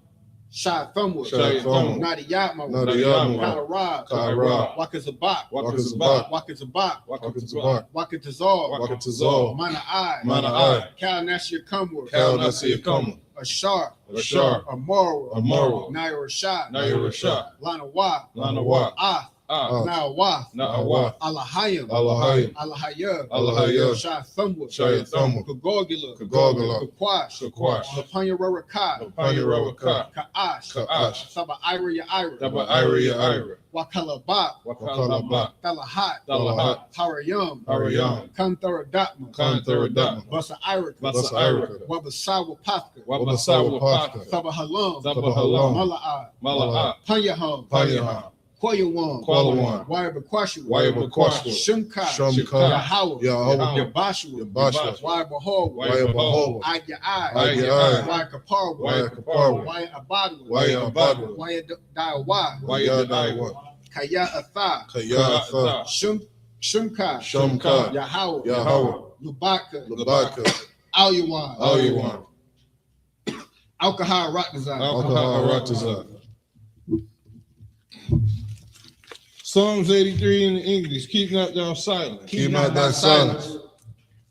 Shah Thumwood. Shah Thumwood. Nadiyatma. Nadiyatma. Kalarad. Kalarad. Wakazabak. Wakazabak. Wakazabak. Wakazabak. Wakatazal. Wakatazal. Mana'ai. Mana'ai. Kal Nasir Kumward. Kal Nasir Kumward. Ashar. Ashar. Amorwa. Amorwa. Nair Rashad. Nair Rashad. Lanawa. Lanawa. Na'awa. Na'awa. Alahayim. Alahayim. Alahayah. Alahayah. Shah Thumwood. Shah Thumwood. Kagogula. Kagogula. Kakwash. Kakwash. Lapanyarakat. Lapanyarakat. Ka'ash. Ka'ash. Saba Ira ya Ira. Saba Ira ya Ira. Wakalabak. Wakalabak. Talahat. Talahat. Harayam. Harayam. Kantaradatma. Kantaradatma. Basa Irika. Basa Irika. Wabasawa Pathka. Wabasawa Pathka. Saba Halam. Saba Halam. Mala'at. Mala'at. Panyaham. Panyaham. Koyawan, Qualawan, Wayabakwashua, Wayabakwashua, Shumka, Shumka, Yahweh, Yahweh, Yabashua, Yabashua, Wayabahoa, Wayabahoa, Ayai, Ayai, Wayakaparwa, Wayakaparwa, Wayabadwa, Wayabadwa, Wayadawa, Wayadaiwa, Kaya Atha, Kayatha, Shumka, Shumka, Yahweh, Yahweh, Lubaka, Labaka, Alyawan, Alyawan, Alkahar Rakazan, Alcohol Ratazah. Psalms 83 in the English. Keep not thou silent. Keep not thy silence.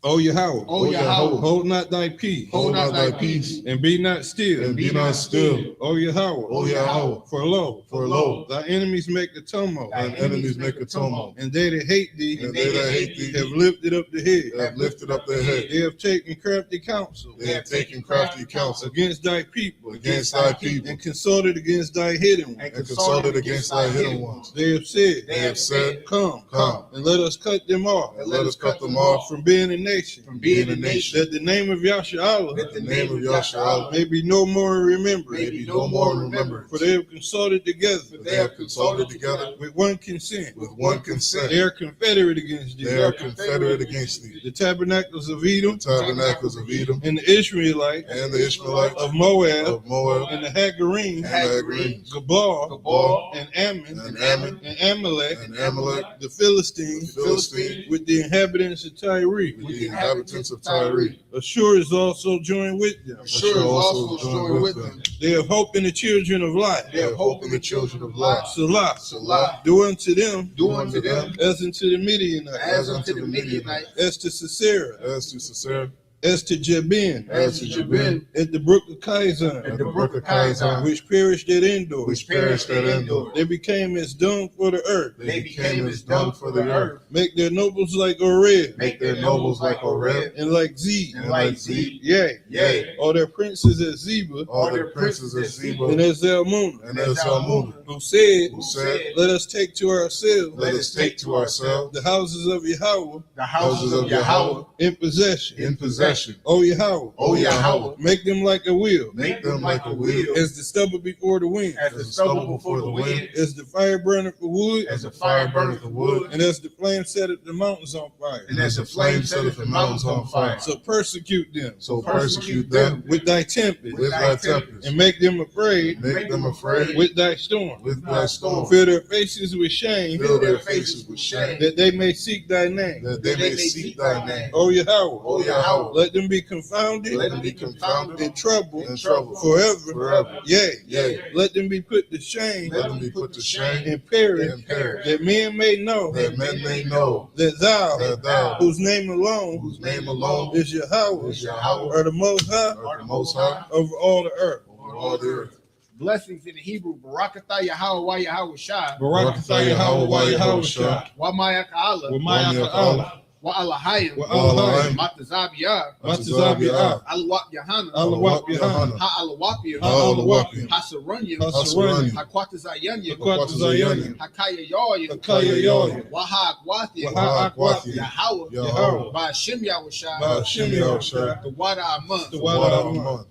O Yahweh, O Yahweh, hold not thy peace, hold not thy peace, and be not still, And be not still. O Yahweh, O Yahweh, for lo, thy thy enemies make a tumult, thine enemies make a tumult. and they that hate thee, And they that hate thee have lifted up the head. have lifted up their head. They have taken crafty counsel They have taken crafty counsel against thy people, against thy people, and consulted against thy hidden ones. and consulted against thy hidden ones. They have said, They have said, Come, Come, and let us cut them off, and let us cut them off from being a nation, from being a nation, that the name of Yahshua that the name of Yahshua may be no more remembered. may be no more remembered. For they have consulted together They have consulted together with one consent. with one consent. They are confederate against thee. They are confederate against thee. The tabernacles of Edom, The tabernacles of Edom and the Israelites and the Ishmaelites of Moab, of Moab and the Hagarenes, and the Hagarenes, Gabal, Gabal, and Ammon, and Ammon, and Amalek, and Amalek, the Philistines, the Philistines, with the inhabitants of Tyre. with the inhabitants of Tyre. Ashur is also joined with them. Ashur is also joined with them. They have hope in the children of light. They have hope in the children of light. Salah, Salah, do unto them, do unto them as unto the Midianites, as unto the Midianites, as to Sisera, As to Sisera, as to Jabin, as to Jabin, at the brook of Kaisan, and the brook of Kaisan, which perished at Endor. which perished at Endor. They became as dung for the earth. They became as dung for the earth. Make their nobles like Oreb, Make their nobles like Oreb, and like Zeb, and like Zeb. yea, Yea, all their princes as Zebah, All their princes of and Zebah as Zalmunna, and as Zalmunna, who said, who said, Let us take to ourselves Let us take to ourselves the houses of Yahweh the houses of Yahweh in possession. in possession. O Yahweh, O Yahweh, make them like a wheel, Make them like a wheel, as the stubble before the wind, as the stubble before the wind, as the fire burneth for wood, as the fire burneth the wood, and as the flame setteth the mountains on fire. and as the flame setteth the mountains on fire. So persecute them So persecute them with thy tempest, with thy tempest. and make them afraid Make them afraid with thy storm. with thy storm. Fill their faces with shame, Fill their faces with shame, that they may seek thy name. that they may seek thy name. O Yahweh, O Yahweh, let them be confounded let them be confounded and troubled in trouble forever. forever. Yea, Yea, let them be put to shame let them be put to shame and perish, and perish, that men may know that men may know that thou, that thou, whose name alone whose name alone is Yahweh, is Yahweh, are the most high are the most high over all the earth. over all the earth. Blessings in the Hebrew, Barakatah Yahweh, Wa Yahweh Shai, Barakatah Yahweh, Wa Yahweh Shai, Wa Mayaka Allah, Wa Ma'aka Allah, Wa Alahayim, Wa Alahayim, Matazabiyah, Matazabiyah, Alawap Yahana, Alawap Yahana, Ha Alawapia, Alawapia, Hasarunya, Hasaranya, Hakwatazayanya, Hakwatazayanya, Hakaya Yoya, Hakaya Yoya, Waha Akwathia, Waha Akwathia, Yahweh, Yahweh, by Hashem Yahweh Shai, Ba Hashem Yahweh Shai, the Wada Amon, the Wada Wada Amon. Amon.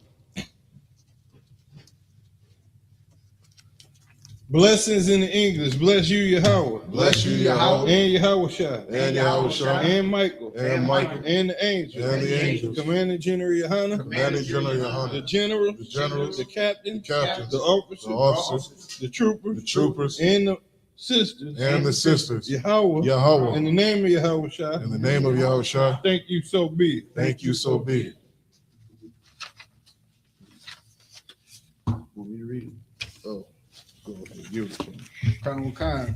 Blessings in the English. Bless you, Yahweh. Bless you, Yahweh, And Yahweh Shai. and Yahweh Shai, And Michael. and Michael, And the angels. and the angels, Commanding General Yohana. Commanding General The Yohana, general. the generals, The captain. the captains, The officers. the officers, The troopers. the troopers, And the sisters. and the sisters. Yahweh. Yahweh, In the name of Yahweh Shai. in the name of Yahweh Shai, Thank you, so be it. thank you, so be it. Want me to read it? Oh, go ahead. Give it to me. Colonel Khan.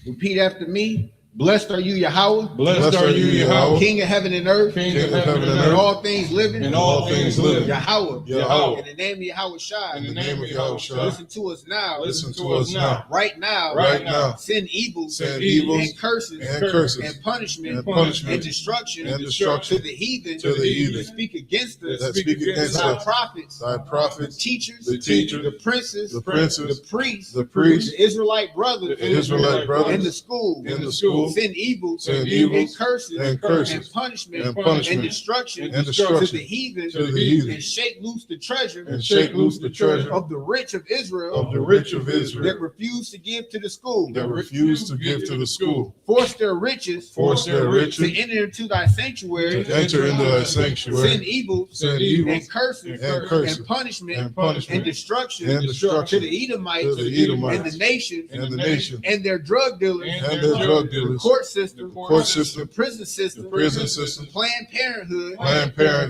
Repeat after me. Blessed are you, Yahweh, Blessed are you, Yahweh. King of heaven and earth, King of heaven and and earth, all things living, and all things living. Yahweh, Yahweh, in the name of Yahweh Shai, In in the name of Yahweh Shai, listen to us now, listen to us now, right now, right now, send evil, send evils and curses, and curses, and punishment, and punishment, and destruction, and destruction to the heathen, to the heathen that speak against us, that speak against thy us, prophets, thy the prophets, teachers, the teachers, the princes, the princes, the priests, the priests, the Israelite brothers, the Israelite in brothers, the school, in the school, evil, send evil, evils, and curses, and punishment, and destruction, to the heathen, and shake loose the treasure, of the rich of Israel, that refuse to give to the school, force their riches, to enter into thy sanctuary, send evil, and curses, and punishment, and destruction, to the Edomites, and the nations, and their drug dealers, the court system, the prison system, Planned Parenthood,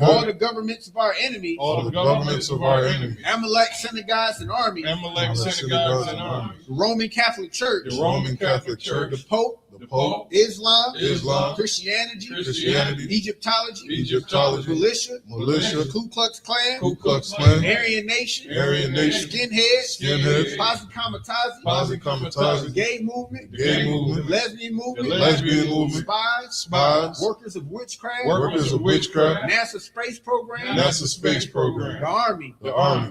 all the governments of our enemies, Amalek synagogues and armies, Roman Catholic Church, the Pope, Islam, Christianity, Egyptology, militia, Ku Klux Klan, Aryan Nation, skinheads, Posse Comitazi, gay movement, lesbian movement, spies, workers of witchcraft, NASA space program, the Army,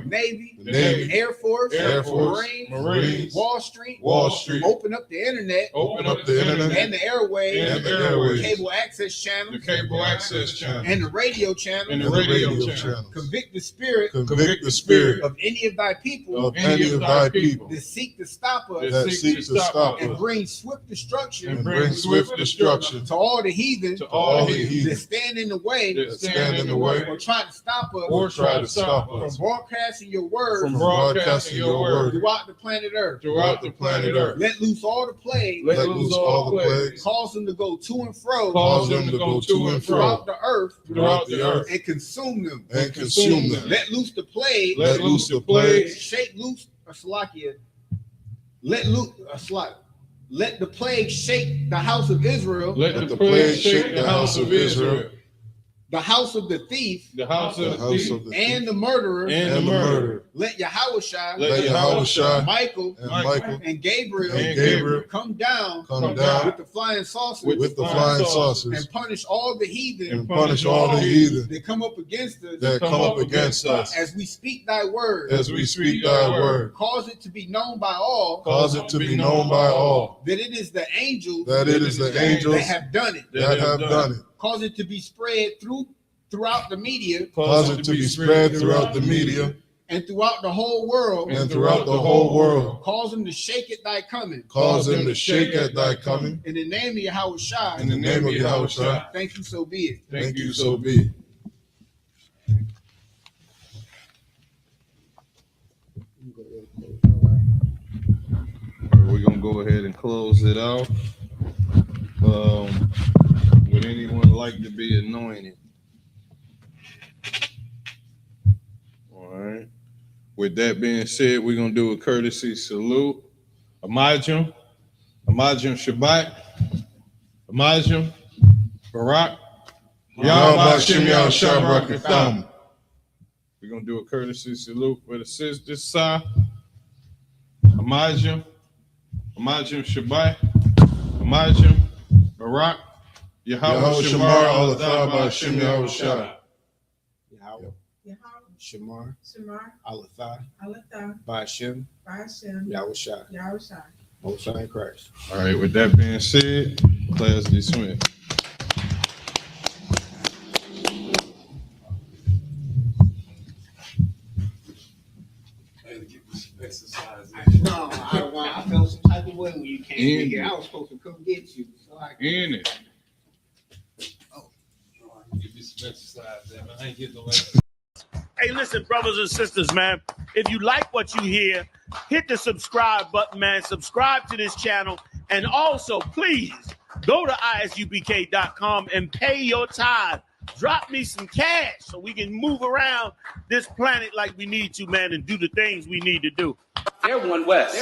Navy, Air Force, Marines, Wall Street, open up the internet, and the airwaves, cable access channel, and the radio channel, convict the spirit of any of thy people, that seek to stop us, and bring swift destruction, to all the heathen, that stand in the way, or try to stop us, from broadcasting your word, throughout the planet Earth. Let loose all the plagues, cause them to go to and fro, throughout the earth, and consume them. Let loose the plague, shake loose a Salakia. Let the plague shake the house of Israel. Let the plague shake the house of Israel. The house of the thief, and the murderer, let Yahushua, Michael, and Gabriel come down with the flying saucers, and punish all the heathen, that come up against us, as we speak thy word, cause it to be known by all, that it is the angels, that have done it. Cause it to be spread throughout the media. And throughout the whole world. Cause them to shake at thy coming. In the name of Yahushua. Thank you, so be it. We're gonna go ahead and close it out. Would anyone like to be anointed? All right. With that being said, we're going to do a courtesy salute. Amajim Shabbat, Amajim Barak, Yahweh Shabbat. We're going to do a courtesy salute for the sisters, side. Amajim Shabbat, Amajim Barak, Yahweh Shamar Alathah Ba'Hashem Yahushua. Yahweh Shamar Alathah Ba'Hashem Yahushua. Most High in Christ. All right, with that being said, class dismissed. No, I felt some type of way when you came in here. I was supposed to come get you. So in it. Give me some exercise, man. I ain't getting no exercise. Hey, listen, brothers and sisters, man. If you like what you hear, hit the subscribe button, man. Subscribe to this channel. And also, please, go to ISUPK.com and pay your tithe. Drop me some cash so we can move around this planet like we need to, man, and do the things we need to do. They're one West.